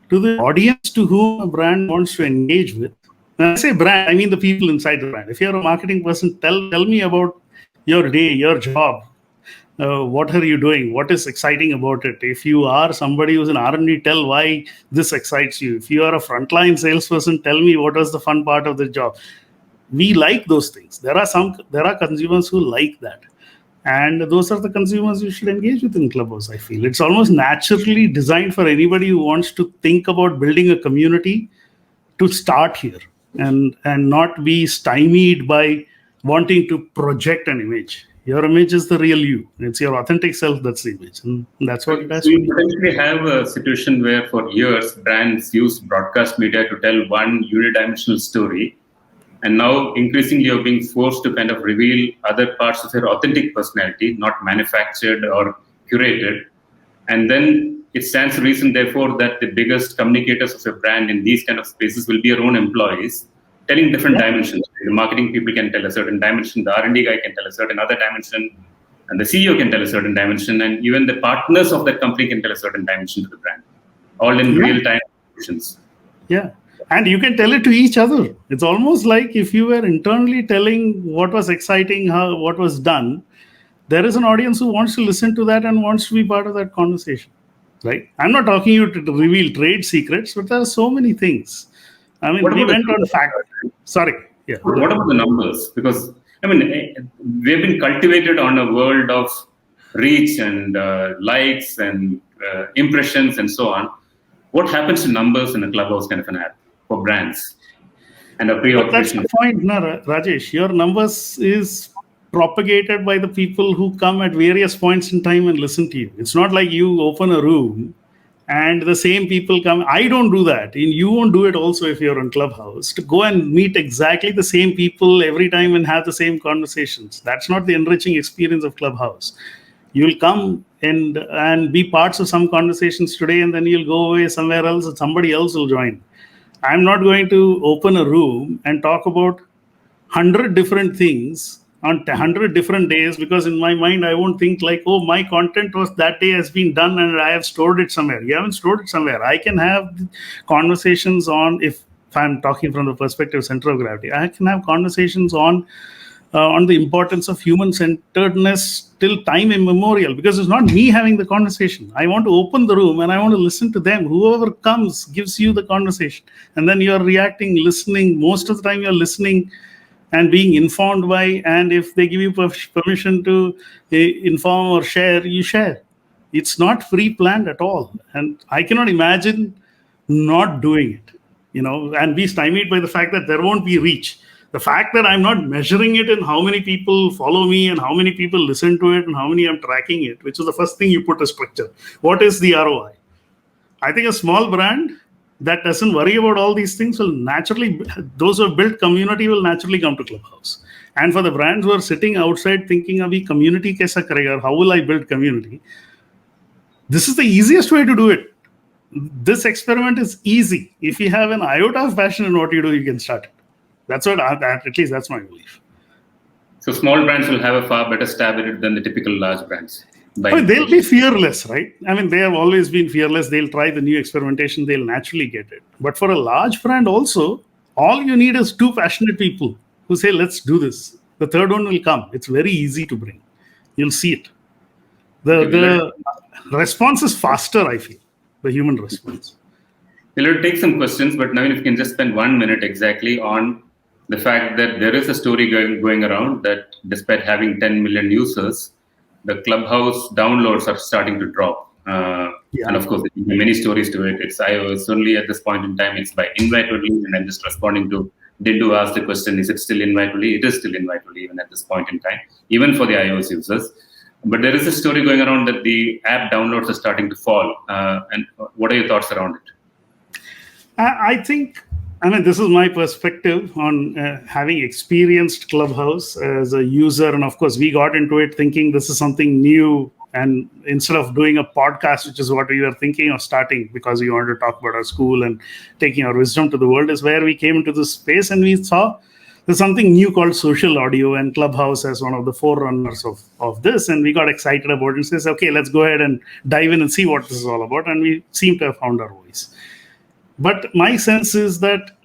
to the audience to whom a brand wants to engage with, when I say brand, I mean the people inside the brand. If you're a marketing person, tell me about your day, your job. What are you doing? What is exciting about it? If you are somebody who's an R&D, tell why this excites you. If you are a frontline salesperson, tell me what was the fun part of the job. We like those things. There are consumers who like that, and those are the consumers you should engage with in Clubhouse. I feel it's almost naturally designed for anybody who wants to think about building a community to start here, and not be stymied by wanting to project an image. Your image is the real you. It's your authentic self that's the image, and that's what it has So to you be. potentially have a situation where for years brands use broadcast media to tell one unidimensional story, and now increasingly you're being forced to kind of reveal other parts of your authentic personality, not manufactured or curated. And then it stands to reason, therefore, that the biggest communicators of your brand in these kind of spaces will be your own employees, telling different dimensions. The marketing people can tell a certain dimension, the R&D guy can tell a certain other dimension, and the CEO can tell a certain dimension, and even the partners of that company can tell a certain dimension to the brand, all in real-time solutions. Yeah. And you can tell it to each other. It's almost like if you were internally telling what was exciting, what was done, there is an audience who wants to listen to that and wants to be part of that conversation. Right? I'm not talking you to reveal trade secrets, but there are so many things. I mean, What we about the went on numbers? fact. Sorry. Yeah. What about the numbers? Because I mean, we've been cultivated on a world of reach and likes and impressions and so on. What happens to numbers in a Clubhouse kind of an app for brands? and a But that's the pre-operational. point, na, Rajesh. Your numbers is propagated by the people who come at various points in time and listen to you. It's not like you open a room and the same people come. I don't do that. And you won't do it also if you're on Clubhouse, to go and meet exactly the same people every time and have the same conversations. That's not the enriching experience of Clubhouse. You'll come and be parts of some conversations today, and then you'll go away somewhere else and somebody else will join. I'm not going to open a room and talk about 100 different things on 100 different days, because in my mind I won't think like, oh, my content was that day has been done and I have stored it somewhere. You haven't stored it somewhere. I can have conversations on, if I'm talking from the perspective of center of gravity, I can have conversations on the importance of human centeredness till time immemorial, because it's not me having the conversation. I want to open the room and I want to listen to them. Whoever comes gives you the conversation, and then you're reacting, listening. Most of the time you're listening and being informed by, and if they give you permission to inform or share, you share. It's not pre-planned at all, and I cannot imagine not doing it, and be stymied by the fact that there won't be reach. The fact that I'm not measuring it in how many people follow me and how many people listen to it and how many I'm tracking it, which is the first thing you put a structure. What is the ROI? I think a small brand that doesn't worry about all these things will naturally, those who have built community will naturally come to Clubhouse. And for the brands who are sitting outside thinking, abhi community kaisa karega, how will I build community? This is the easiest way to do it. This experiment is easy. If you have an iota of passion in what you do, you can start it. That's what, at least that's my belief. So small brands will have a far better stab at it than the typical large brands. They'll be fearless, right? I mean, they have always been fearless. They'll try the new experimentation. They'll naturally get it. But for a large brand also, all you need is two passionate people who say, let's do this. The third one will come. It's very easy to bring. You'll see it. The response is faster, I feel, the human response. We'll take some questions, but now if you can just spend 1 minute exactly on the fact that there is a story going around that despite having 10 million users, the Clubhouse downloads are starting to drop. And of course, there are many stories to it. I was only at this point in time, it's by invite only, and I'm just responding to Dindu asked the question, is it still invite only? It is still invite only even at this point in time, even for the iOS users. But there is a story going around that the app downloads are starting to fall. And what are your thoughts around it? I think, this is my perspective on having experienced Clubhouse as a user. And of course, we got into it thinking this is something new. And instead of doing a podcast, which is what we were thinking of starting because we wanted to talk about our school and taking our wisdom to the world, is where we came into this space and we saw there's something new called social audio, and Clubhouse as one of the forerunners of this. And we got excited about it and says, okay, let's go ahead and dive in and see what this is all about. And we seem to have found our voice. But my sense is that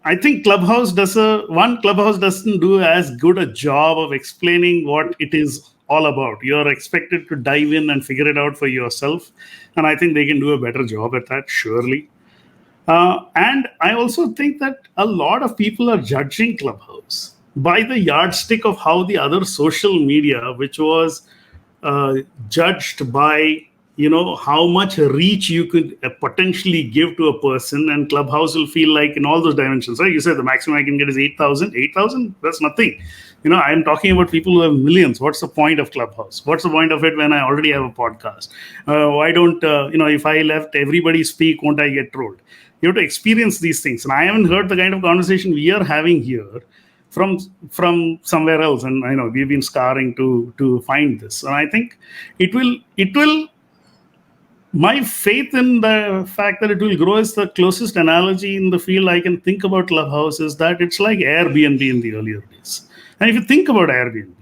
I think Clubhouse doesn't do as good a job of explaining what it is all about. You're expected to dive in and figure it out for yourself. And I think they can do a better job at that, surely. And I also think that a lot of people are judging Clubhouse by the yardstick of how the other social media, which was judged by how much reach you could potentially give to a person, and Clubhouse will feel like in all those dimensions, right? You said the maximum I can get is 8,000, that's nothing. I'm talking about people who have millions. What's the point of Clubhouse? What's the point of it when I already have a podcast? Why don't, if I let everybody speak, won't I get trolled? You have to experience these things. And I haven't heard the kind of conversation we are having here from somewhere else. And I know we've been scarring to find this. And I think it will. My faith in the fact that it will grow is the closest analogy in the field I can think about Clubhouse is that it's like Airbnb in the earlier days. And if you think about Airbnb,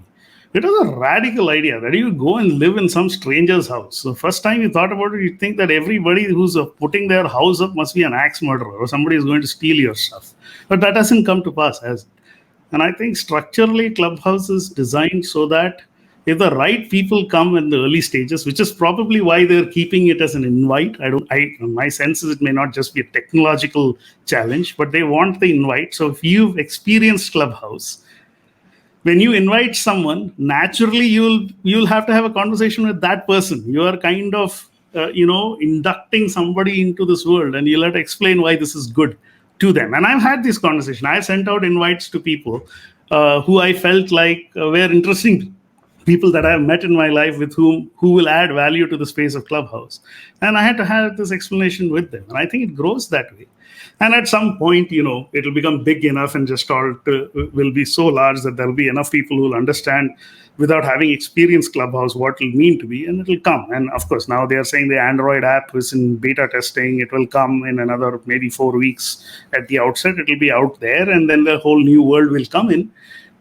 it was a radical idea that you go and live in some stranger's house. The first time you thought about it, you think that everybody who's putting their house up must be an axe murderer or somebody is going to steal your stuff. But that hasn't come to pass, has it? And I think structurally Clubhouse is designed so that if the right people come in the early stages, which is probably why they're keeping it as an invite. My sense is it may not just be a technological challenge, but they want the invite. So if you've experienced Clubhouse, when you invite someone, naturally you'll have to have a conversation with that person. You are kind of inducting somebody into this world, and you'll have to explain why this is good to them. And I've had this conversation. I sent out invites to people who I felt like were interesting people that I've met in my life with who will add value to the space of Clubhouse. And I had to have this explanation with them. And I think it grows that way. And at some point, it'll become big enough and just will be so large that there'll be enough people who will understand without having experienced Clubhouse what it'll mean to be, and it'll come. And of course, now they are saying the Android app is in beta testing. It will come in another maybe 4 weeks at the outset. It'll be out there, and then the whole new world will come in.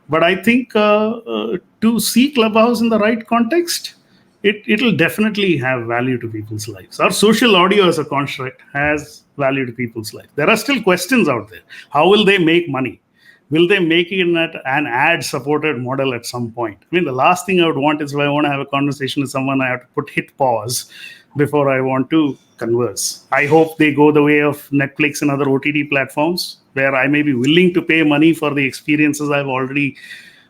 But I think to see Clubhouse in the right context, it'll definitely have value to people's lives. Our social audio as a construct has value to people's life. There are still questions out there. How will they make money? Will they make it in an ad-supported model at some point? I mean, the last thing I would want is if I want to have a conversation with someone, I have to hit pause before I want to converse. I hope they go the way of Netflix and other OTT platforms, where I may be willing to pay money for the experiences I've already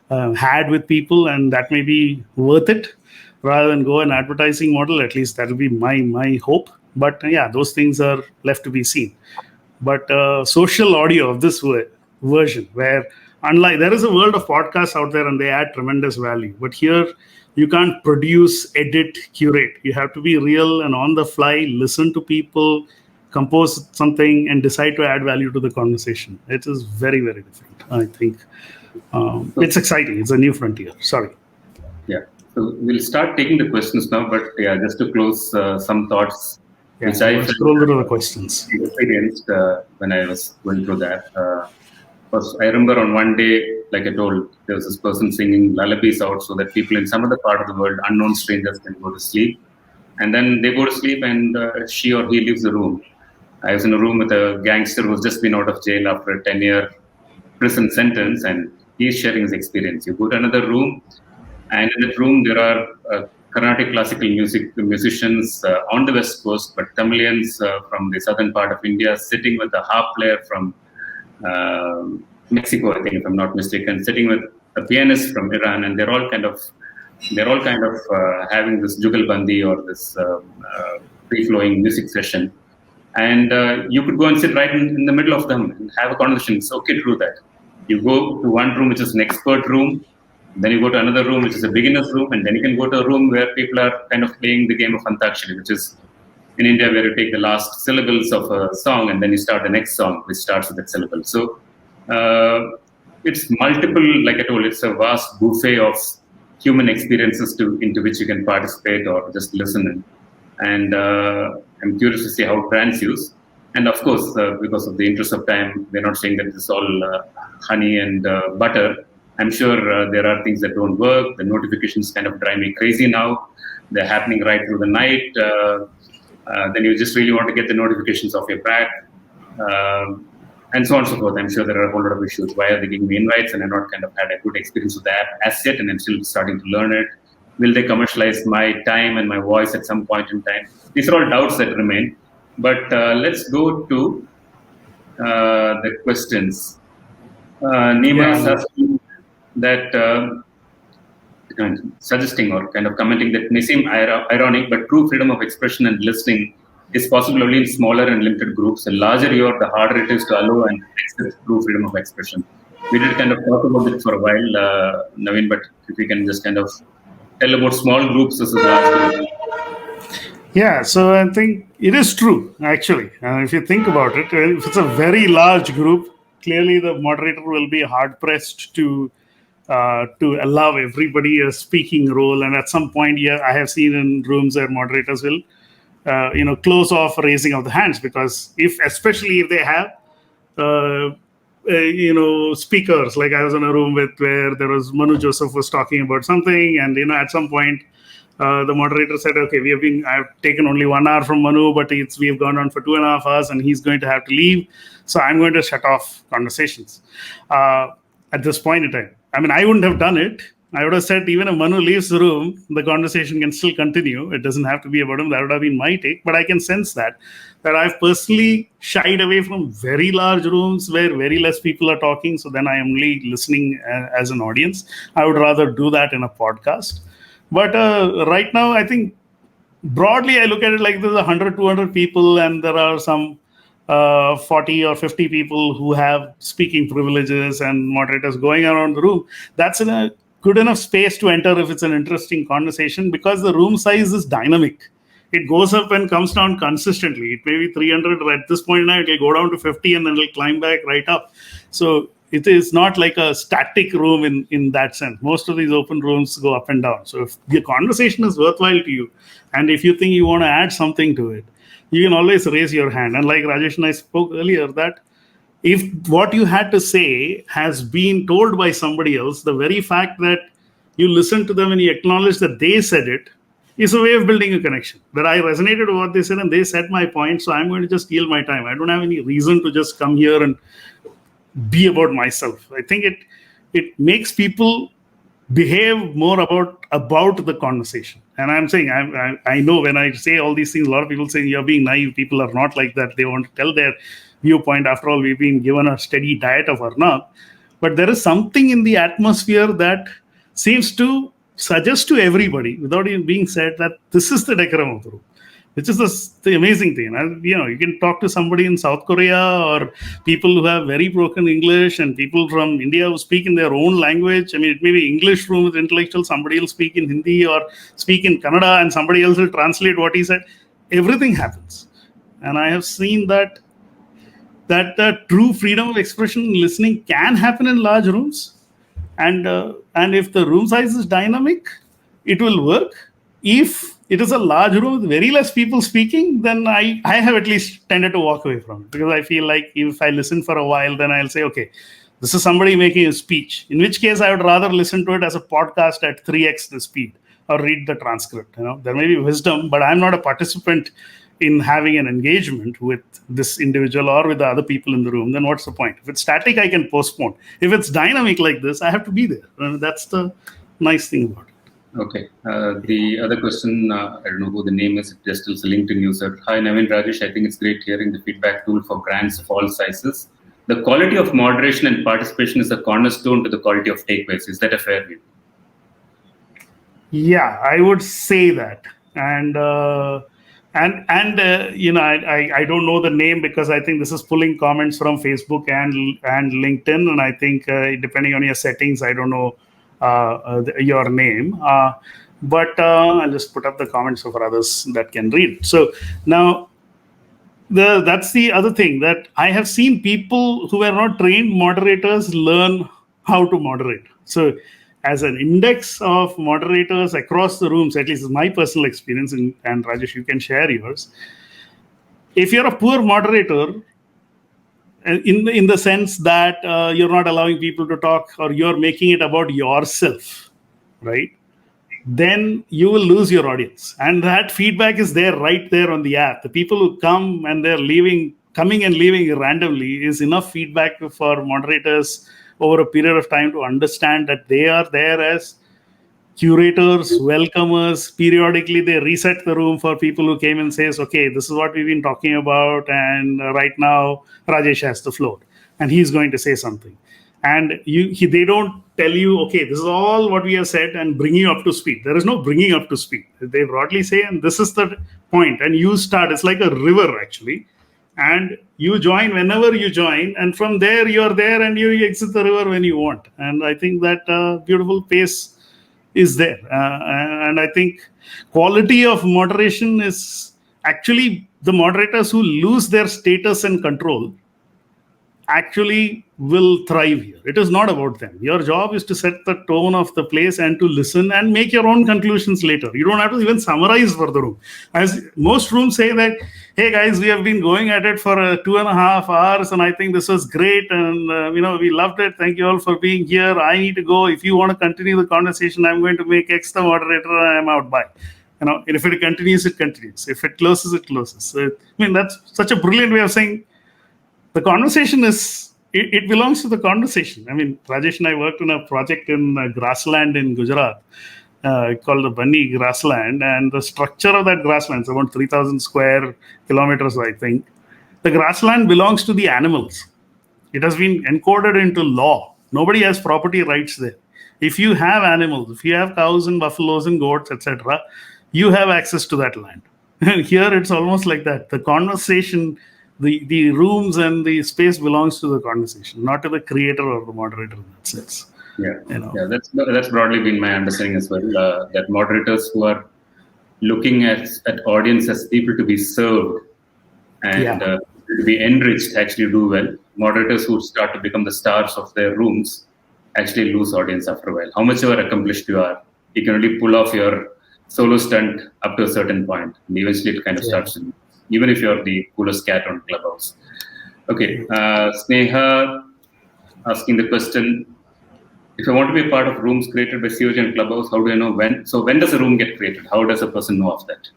had with people, and that may be worth it, rather than go an advertising model. At least that will be my hope. But yeah, those things are left to be seen. But social audio of this version, where unlike there is a world of podcasts out there and they add tremendous value, but here you can't produce, edit, curate. You have to be real and on the fly, listen to people, compose something, and decide to add value to the conversation. It is very, very different. I think it's exciting. It's a new frontier. Sorry. Yeah. So we'll start taking the questions now, but yeah, just to close some thoughts, which I scroll through the questions. Experienced when I was going through that. First, I remember on one day, like I told, there was this person singing lullabies out so that people in some other part of the world, unknown strangers, can go to sleep. And then they go to sleep and she or he leaves the room. I was in a room with a gangster who's just been out of jail after a 10-year prison sentence, and he's sharing his experience. You go to another room, and in that room there are Carnatic classical musicians on the West Coast, but Tamilians from the southern part of India sitting with a harp player from Mexico, I think, if I'm not mistaken, sitting with a pianist from Iran, and they're all kind of having this jugalbandi or this free-flowing music session. And you could go and sit right in the middle of them and have a conversation. It's okay to do that. You go to one room which is an expert room, then you go to another room which is a beginner's room, and then you can go to a room where people are kind of playing the game of Antakshari, which is in India where you take the last syllables of a song and then you start the next song which starts with that syllable. So it's multiple, like I told, it's a vast buffet of human experiences into which you can participate or just listen in. And I'm curious to see how brands use. And of course, because of the interest of time, we're not saying that it's all honey and butter. I'm sure there are things that don't work. The notifications kind of drive me crazy now. They're happening right through the night. Then you just really want to get the notifications off your back, and so on and so forth. I'm sure there are a whole lot of issues. Why are they giving me invites and I've not kind of had a good experience with the app as yet, and I'm still starting to learn it? Will they commercialize my time and my voice at some point in time? These are all doubts that remain. But let's go to the questions. Nima is asking that, suggesting or kind of commenting that may seem ironic, but true freedom of expression and listening is possible only in smaller and limited groups. The larger you are, the harder it is to allow and accept true freedom of expression. We did kind of talk about it for a while, Naveen, but if we can just kind of tell about small groups versus large groups. Yeah, so I think it is true, actually. If you think about it, if it's a very large group, clearly the moderator will be hard-pressed to allow everybody a speaking role. And at some point, yeah, I have seen in rooms where moderators will, close off raising of the hands, because especially if they have, speakers. Like I was in a room where there was Manu Joseph was talking about something, and at some point, the moderator said, "Okay, I've taken only 1 hour from Manu, but we have gone on for 2.5 hours, and he's going to have to leave. So I'm going to shut off conversations at this point in time." I mean, I wouldn't have done it. I would have said, even if Manu leaves the room, the conversation can still continue. It doesn't have to be about him. That would have been my take. But I can sense that I've personally shied away from very large rooms where very less people are talking. So then I am only listening as an audience. I would rather do that in a podcast. But right now, I think broadly, I look at it like there's 100, 200 people, and there are some 40 or 50 people who have speaking privileges and moderators going around the room, that's in a good enough space to enter if it's an interesting conversation, because the room size is dynamic. It goes up and comes down consistently. It may be 300 at this point now, it will go down to 50 and then it'll climb back right up. So it is not like a static room in that sense. Most of these open rooms go up and down. So if the conversation is worthwhile to you, and if you think you want to add something to it, you can always raise your hand. And like Rajesh and I spoke earlier, that if what you had to say has been told by somebody else, the very fact that you listen to them and you acknowledge that they said it is a way of building a connection. That I resonated with what they said and they said my point, so I'm going to just yield my time. I don't have any reason to just come here and be about myself. I think it makes people behave more about the conversation. And I'm saying, I know when I say all these things, a lot of people say you're being naive. People are not like that. They want to tell their viewpoint. After all, we've been given a steady diet of Arnab. But there is something in the atmosphere that seems to suggest to everybody, without even being said, that this is the decorum of the room, which is the amazing thing. And, you can talk to somebody in South Korea or people who have very broken English and people from India who speak in their own language. I mean, it may be English room with intellectuals, somebody will speak in Hindi or speak in Kannada and somebody else will translate what he said. Everything happens. And I have seen that the true freedom of expression and listening can happen in large rooms. And if the room size is dynamic, it will work. If it is a large room with very less people speaking, then I have at least tended to walk away from it, because I feel like if I listen for a while, then I'll say, okay, this is somebody making a speech, in which case I would rather listen to it as a podcast at 3x the speed or read the transcript. There may be wisdom, but I'm not a participant in having an engagement with this individual or with the other people in the room. Then what's the point? If it's static, I can postpone. If it's dynamic like this, I have to be there. And that's the nice thing about it. Okay. The other question, I don't know who the name is, just as a LinkedIn user. Hi, Naveen Rajesh. I think it's great hearing the feedback tool for grants of all sizes. The quality of moderation and participation is a cornerstone to the quality of takeaways. Is that a fair view? Yeah, I would say that. And I don't know the name, because I think this is pulling comments from Facebook and LinkedIn. And I think depending on your settings, I don't know your name, but I'll just put up the comments for others that can read. So now that's the other thing, that I have seen people who are not trained moderators learn how to moderate. So as an index of moderators across the rooms, at least is my personal experience, and Rajesh, you can share yours. If you're a poor moderator, in the sense that you're not allowing people to talk, or you're making it about yourself, right, then you will lose your audience. And that feedback is there, right there on the app. The people who come and they're coming and leaving randomly is enough feedback for moderators over a period of time to understand that they are there as curators, welcomers. Periodically they reset the room for people who came and says, okay, this is what we've been talking about, and right now Rajesh has the floor and he's going to say something. And they don't tell you, okay, this is all what we have said, and bring you up to speed. There is no bringing up to speed. They broadly say, and this is the point, and you start. It's like a river, actually. And you join whenever you join, and from there you're there, and you exit the river when you want. And I think that beautiful pace is there. And I think quality of moderation is actually the moderators who lose their status and control actually will thrive here. It is not about them. Your job is to set the tone of the place and to listen and make your own conclusions later. You don't have to even summarize for the room. As most rooms say that, hey guys, we have been going at it for 2.5 hours and I think this was great, and we loved it. Thank you all for being here. I need to go. If you want to continue the conversation, I'm going to make X the moderator and I'm out. Bye. And if it continues, it continues. If it closes, it closes. So, that's such a brilliant way of saying the conversation it belongs to the conversation. Rajesh and I worked on a project in grassland in Gujarat called the Bunny grassland, and the structure of that grassland is about 3,000 square kilometers, I think. The grassland belongs to the animals. It has been encoded into law. Nobody has property rights there. If you have animals, if you have cows and buffaloes and goats, etc., you have access to that land. And here it's almost like that. The conversation the rooms and the space belongs to the conversation, not to the creator or the moderator in that sense. Yeah, that's broadly been my understanding as well. That moderators who are looking at audience as people to be served and to be enriched actually do well. Moderators who start to become the stars of their rooms actually lose audience after a while. How much ever accomplished you are, you can only pull off your solo stunt up to a certain point, and eventually it kind of starts to, even if you're the coolest cat on Clubhouse. Okay, Sneha asking the question, if I want to be a part of rooms created by COG and Clubhouse, how do I know when? So when does a room get created? How does a person know of that?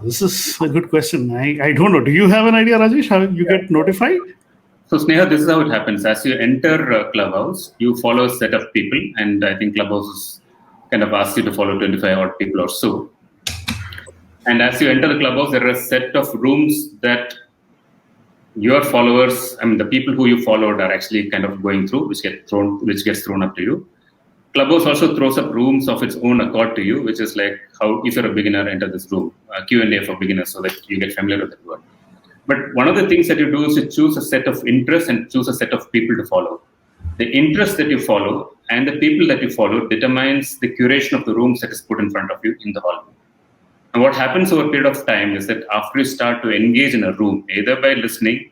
This is a good question. I don't know. Do you have an idea, Rajesh, how you get notified? So Sneha, this is how it happens. As you enter Clubhouse, you follow a set of people, and I think Clubhouse kind of asks you to follow 25 odd people or so. And as you enter the Clubhouse, there are a set of rooms that your followers, I mean, the people who you followed are actually kind of going through, which gets thrown up to you. Clubhouse also throws up rooms of its own accord to you, which is like how, if you're a beginner, enter this room, Q&A for beginners, so that you get familiar with the word. But one of the things that you do is you choose a set of interests and choose a set of people to follow. The interest that you follow and the people that you follow determines the curation of the rooms that is put in front of you in the hallway. And what happens over a period of time is that after you start to engage in a room, either by listening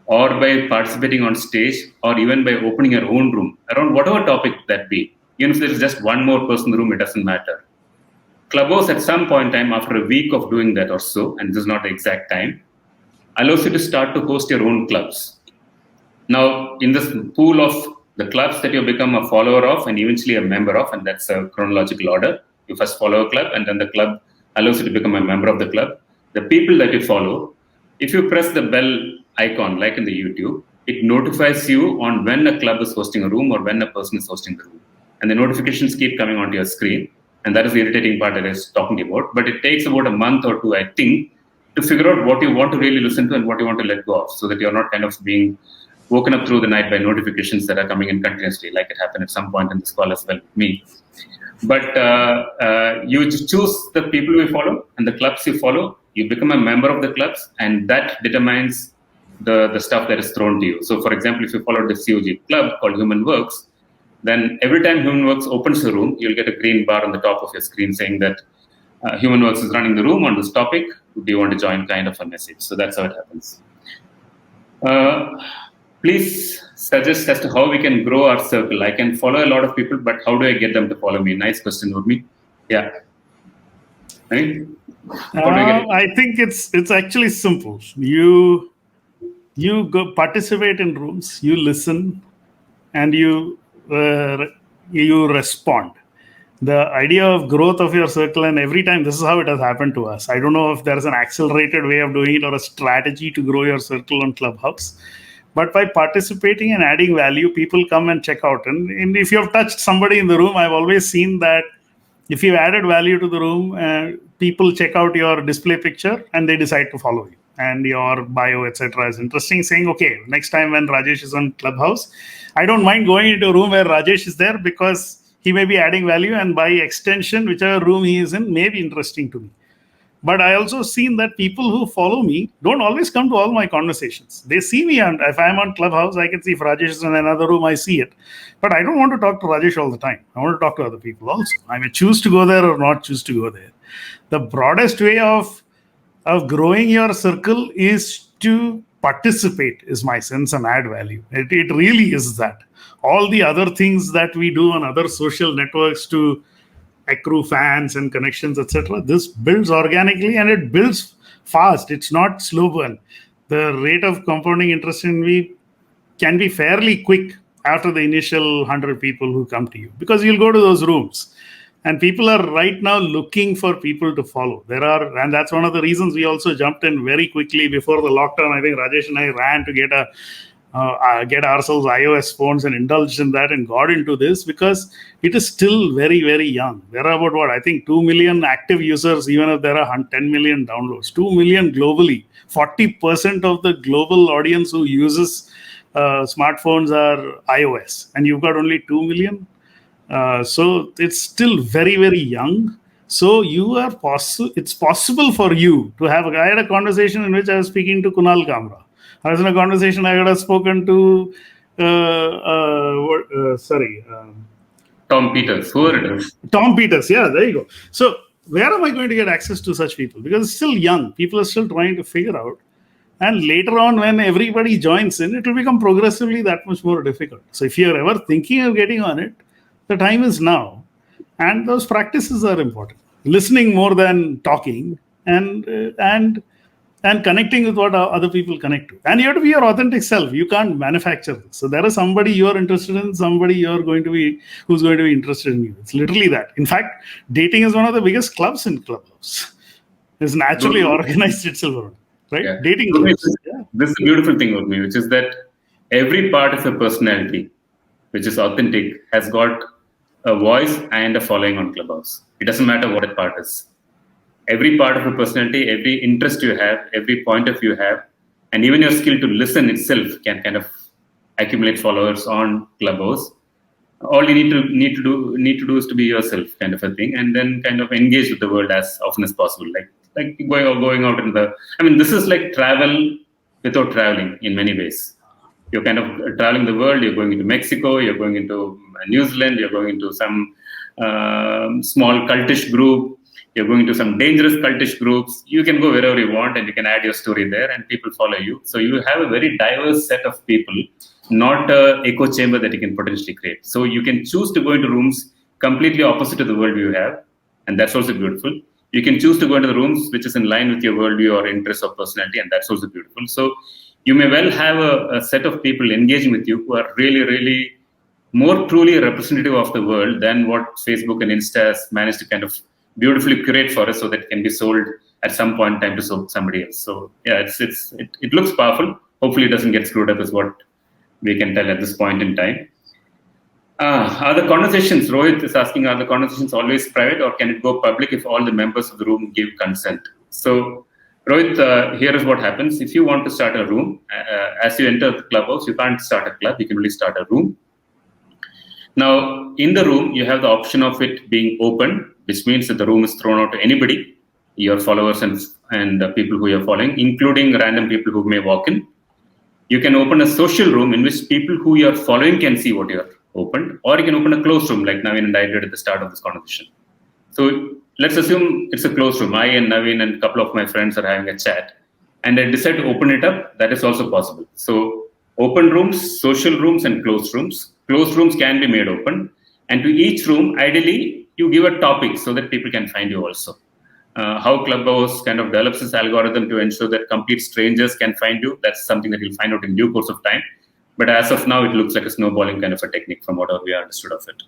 or by participating on stage, or even by opening your own room around whatever topic that be, even if there is just one more person in the room, it doesn't matter. Clubhouse at some point in time, after a week of doing that or so, and this is not the exact time, allows you to start to host your own clubs. Now, in this pool of the clubs that you become a follower of and eventually a member of, and that's a chronological order, you first follow a club and then the club allows you to become a member of the club. The people that you follow, if you press the bell icon, like in the YouTube, it notifies you on when a club is hosting a room or when a person is hosting the room. And the notifications keep coming onto your screen. And that is the irritating part that I was talking about. But it takes about a month or two, I think, to figure out what you want to really listen to and what you want to let go of, so that you're not kind of being woken up through the night by notifications that are coming in continuously, like it happened at some point in this call as well with me. But you choose the people you follow and the clubs you follow. You become a member of the clubs, and that determines the stuff that is thrown to you. So, for example, if you follow the COG club called Human Works, then every time Human Works opens a room, you'll get a green bar on the top of your screen saying that Human Works is running the room on this topic. Do you want to join, kind of a message? So that's how it happens. Please suggest as to how we can grow our circle. I can follow a lot of people, but how do I get them to follow me? Nice question, Urmi. Yeah. Right? I think it's actually simple. You go participate in rooms, you listen, and you respond. The idea of growth of your circle, and every time, this is how it has happened to us. I don't know if there is an accelerated way of doing it or a strategy to grow your circle on Clubhouse. But by participating and adding value, people come and check out. And if you have touched somebody in the room, I've always seen that if you've added value to the room, people check out your display picture and they decide to follow you. And your bio, etc., is interesting. Saying, okay, next time when Rajesh is on Clubhouse, I don't mind going into a room where Rajesh is there, because he may be adding value, and by extension, whichever room he is in may be interesting to me. But I also seen that people who follow me don't always come to all my conversations. They see me, and if I'm on Clubhouse, I can see if Rajesh is in another room, I see it. But I don't want to talk to Rajesh all the time. I want to talk to other people also. I may choose to go there or not choose to go there. The broadest way of growing your circle is to participate, is my sense, and add value. It really is that. All the other things that we do on other social networks to accrue fans and connections, etc., this builds organically and it builds fast. It's not slow burn. The rate of compounding interest in me can be fairly quick after the initial 100 people who come to you, because you'll go to those rooms and people are right now looking for people to follow. And that's one of the reasons we also jumped in very quickly before the lockdown. I think Rajesh and I ran to get ourselves iOS phones and indulged in that and got into this, because it is still very, very young. There are about, I think 2 million active users, even if there are 10 million downloads. 2 million globally. 40% of the global audience who uses smartphones are iOS, and you've got only 2 million. So it's still very, very young. So it's possible for you to have. I had a conversation in which I was speaking to Kunal Kamra. I was in a conversation I had spoken to. Tom Peters, whoever it is. Tom Peters. Yeah, there you go. So where am I going to get access to such people? Because it's still young. People are still trying to figure out. And later on, when everybody joins in, it will become progressively that much more difficult. So if you're ever thinking of getting on it, the time is now. And those practices are important. Listening more than talking, and connecting with what other people connect to. And you have to be your authentic self. You can't manufacture this. So there is somebody you're interested in, somebody who's going to be interested in you. It's literally that. In fact, dating is one of the biggest clubs in Clubhouse. It's naturally organized itself around, right? Yeah. Dating clubs. This is the beautiful thing with me, which is that every part of your personality, which is authentic, has got a voice and a following on Clubhouse. It doesn't matter what that part is. Every part of your personality, every interest you have, every point of view you have, and even your skill to listen itself can kind of accumulate followers on Clubhouse. All you need to do is to be yourself, kind of a thing, and then kind of engage with the world as often as possible. Like going out in the. I mean, this is like travel without traveling in many ways. You're kind of traveling the world. You're going into Mexico. You're going into New Zealand. You're going into some small cultish group. You're going to some dangerous cultish groups. You can go wherever you want and you can add your story there and people follow you. So you have a very diverse set of people, not an echo chamber that you can potentially create. So you can choose to go into rooms completely opposite to the worldview you have. And that's also beautiful. You can choose to go into the rooms which is in line with your worldview or interest or personality. And that's also beautiful. So you may well have a set of people engaging with you who are really, really more truly representative of the world than what Facebook and Insta has managed to kind of beautifully curate for us so that it can be sold at some point in time to somebody else. So yeah, it looks powerful. Hopefully it doesn't get screwed up is what we can tell at this point in time. Are the conversations, Rohit is asking, are the conversations always private or can it go public if all the members of the room give consent? So Rohit, here is what happens. If you want to start a room, as you enter the Clubhouse, you can't start a club, you can only start a room. Now, in the room, you have the option of it being open, which means that the room is thrown out to anybody, your followers and the people who you're following, including random people who may walk in. You can open a social room in which people who you're following can see what you're opened, or you can open a closed room like Naveen and I did at the start of this conversation. So let's assume it's a closed room. I and Naveen and a couple of my friends are having a chat, and I decide to open it up. That is also possible. So open rooms, social rooms, and closed rooms. Closed rooms can be made open. And to each room, ideally, you give a topic so that people can find you also. How Clubhouse kind of develops this algorithm to ensure that complete strangers can find you, that's something that you'll find out in due course of time. But as of now, it looks like a snowballing kind of a technique from what we understood of it.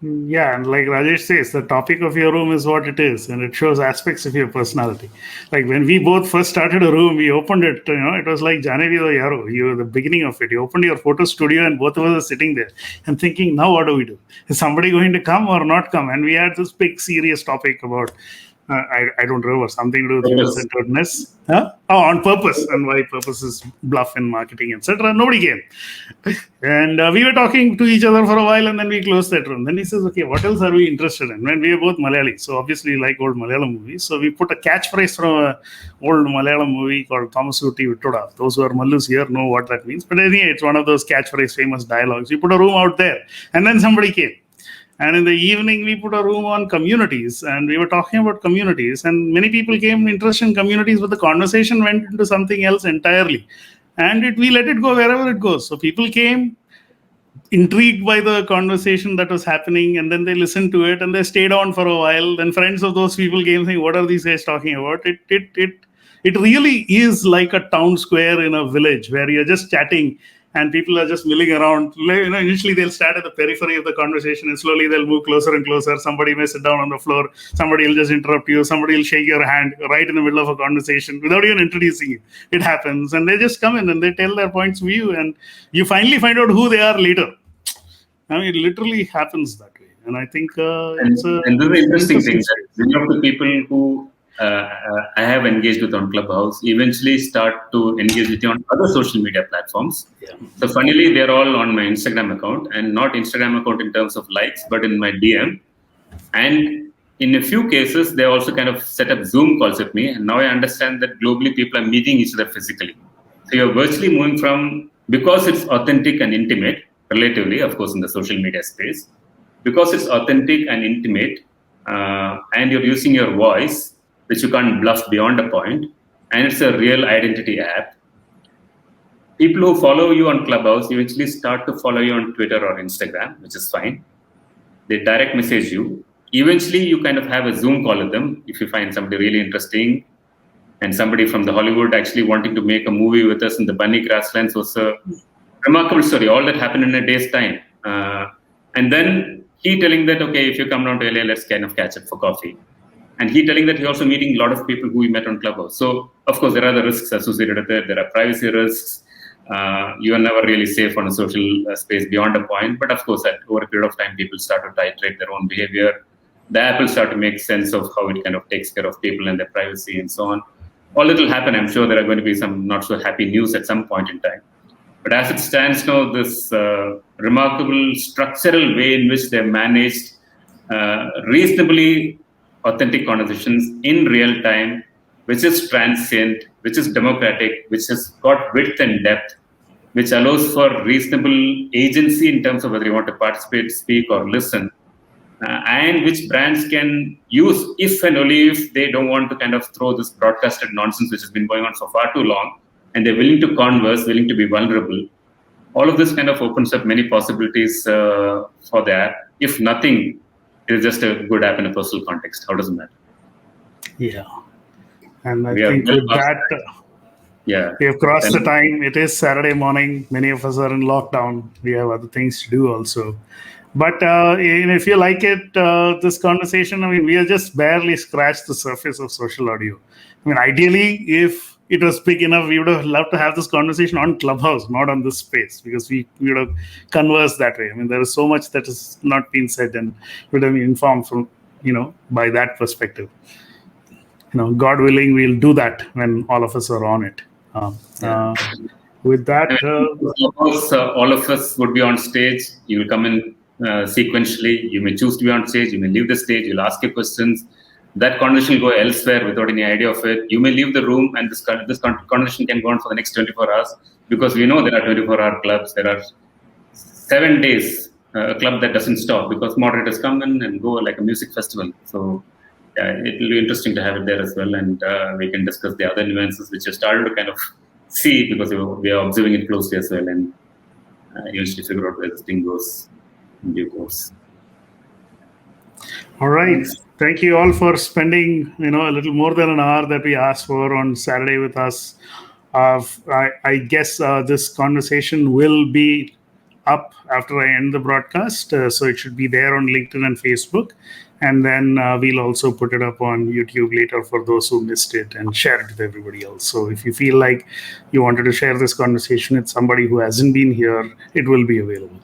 Yeah, and like Rajesh says, the topic of your room is what it is, and it shows aspects of your personality. Like when we both first started a room, we opened it, it was like Janevi or Yaro, you were the beginning of it. You opened your photo studio and both of us are sitting there and thinking, now what do we do? Is somebody going to come or not come? And we had this big serious topic about, I don't remember, something to do with human-centeredness. On purpose, and why purpose is bluff in marketing, etc. Nobody came. And we were talking to each other for a while, and then we closed that room. Then he says, okay, what else are we interested in? When we are both Malayali, so obviously like old Malayalam movies. So we put a catchphrase from an old Malayalam movie called Thomasutty Vittoda. Those who are Mallus here know what that means. But anyway, it's one of those catchphrase famous dialogues. We put a room out there, and then somebody came. And in the evening, we put a room on communities, and we were talking about communities, and many people came interested in communities, but the conversation went into something else entirely. And we let it go wherever it goes. So people came intrigued by the conversation that was happening, and then they listened to it, and they stayed on for a while. Then friends of those people came saying, what are these guys talking about? It really is like a town square in a village where you're just chatting, and people are just milling around. Initially they'll start at the periphery of the conversation, and slowly they'll move closer and closer. Somebody may sit down on the floor. Somebody will just interrupt you. Somebody will shake your hand right in the middle of a conversation without even introducing you. It happens. And they just come in and they tell their points of view, and you finally find out who they are later. I mean, it literally happens that way. And I think and this is the interesting thing. Many of the people who I have engaged with on Clubhouse eventually start to engage with you on other social media platforms. Yeah. So funnily, they're all on my Instagram account, and not Instagram account in terms of likes, but in my DM. And in a few cases, they also kind of set up Zoom calls with me. And now I understand that globally people are meeting each other physically. So you're virtually moving from, because it's authentic and intimate, relatively, of course, in the social media space, because it's authentic and intimate, and you're using your voice, which you can't bluff beyond a point, and it's a real identity app. People who follow you on Clubhouse eventually start to follow you on Twitter or Instagram, which is fine. They direct message you. Eventually, you kind of have a Zoom call with them if you find somebody really interesting. And somebody from the Hollywood actually wanting to make a movie with us in the Bunny Grasslands was a remarkable story. All that happened in a day's time. And then he telling that, okay, if you come down to LA, let's kind of catch up for coffee. And he telling that he also meeting a lot of people who he met on Clubhouse. So, of course, there are the risks associated with it. There are privacy risks. You are never really safe on a social space beyond a point. But, of course, over a period of time, people start to titrate their own behavior. The app will start to make sense of how it kind of takes care of people and their privacy and so on. All it will happen, I'm sure there are going to be some not so happy news at some point in time. But as it stands now, this remarkable structural way in which they've managed reasonably authentic conversations in real time, which is transient, which is democratic, which has got width and depth, which allows for reasonable agency in terms of whether you want to participate, speak, or listen, and which brands can use if and only if they don't want to kind of throw this broadcasted nonsense which has been going on for far too long, and they're willing to converse, willing to be vulnerable. All of this kind of opens up many possibilities for the app. If nothing, it is just a good app in a personal context. How does it matter? Yeah. And I think with that, we have crossed the time. It is Saturday morning. Many of us are in lockdown. We have other things to do also. But if you like it, this conversation, I mean, we have just barely scratched the surface of social audio. I mean, ideally, if it was big enough, we would have loved to have this conversation on Clubhouse, not on this space, because we would have conversed that way. I mean, there is so much that has not been said, and would have been informed from, by that perspective. God willing, we'll do that when all of us are on it. With that, of course, all of us would be on stage. You will come in sequentially. You may choose to be on stage. You may leave the stage. You'll ask your questions. That conversation will go elsewhere without any idea of it. You may leave the room, and this conversation can go on for the next 24 hours, because we know there are 24-hour clubs. There are 7 days, a club that doesn't stop, because moderators come in and go like a music festival. So it will be interesting to have it there as well, and we can discuss the other nuances which have started to kind of see, because we are observing it closely as well, and eventually figure out where this thing goes in due course. All right. Thank you all for spending, a little more than an hour that we asked for on Saturday with us. I guess this conversation will be up after I end the broadcast, so it should be there on LinkedIn and Facebook. And then we'll also put it up on YouTube later for those who missed it, and share it with everybody else. So if you feel like you wanted to share this conversation with somebody who hasn't been here, it will be available.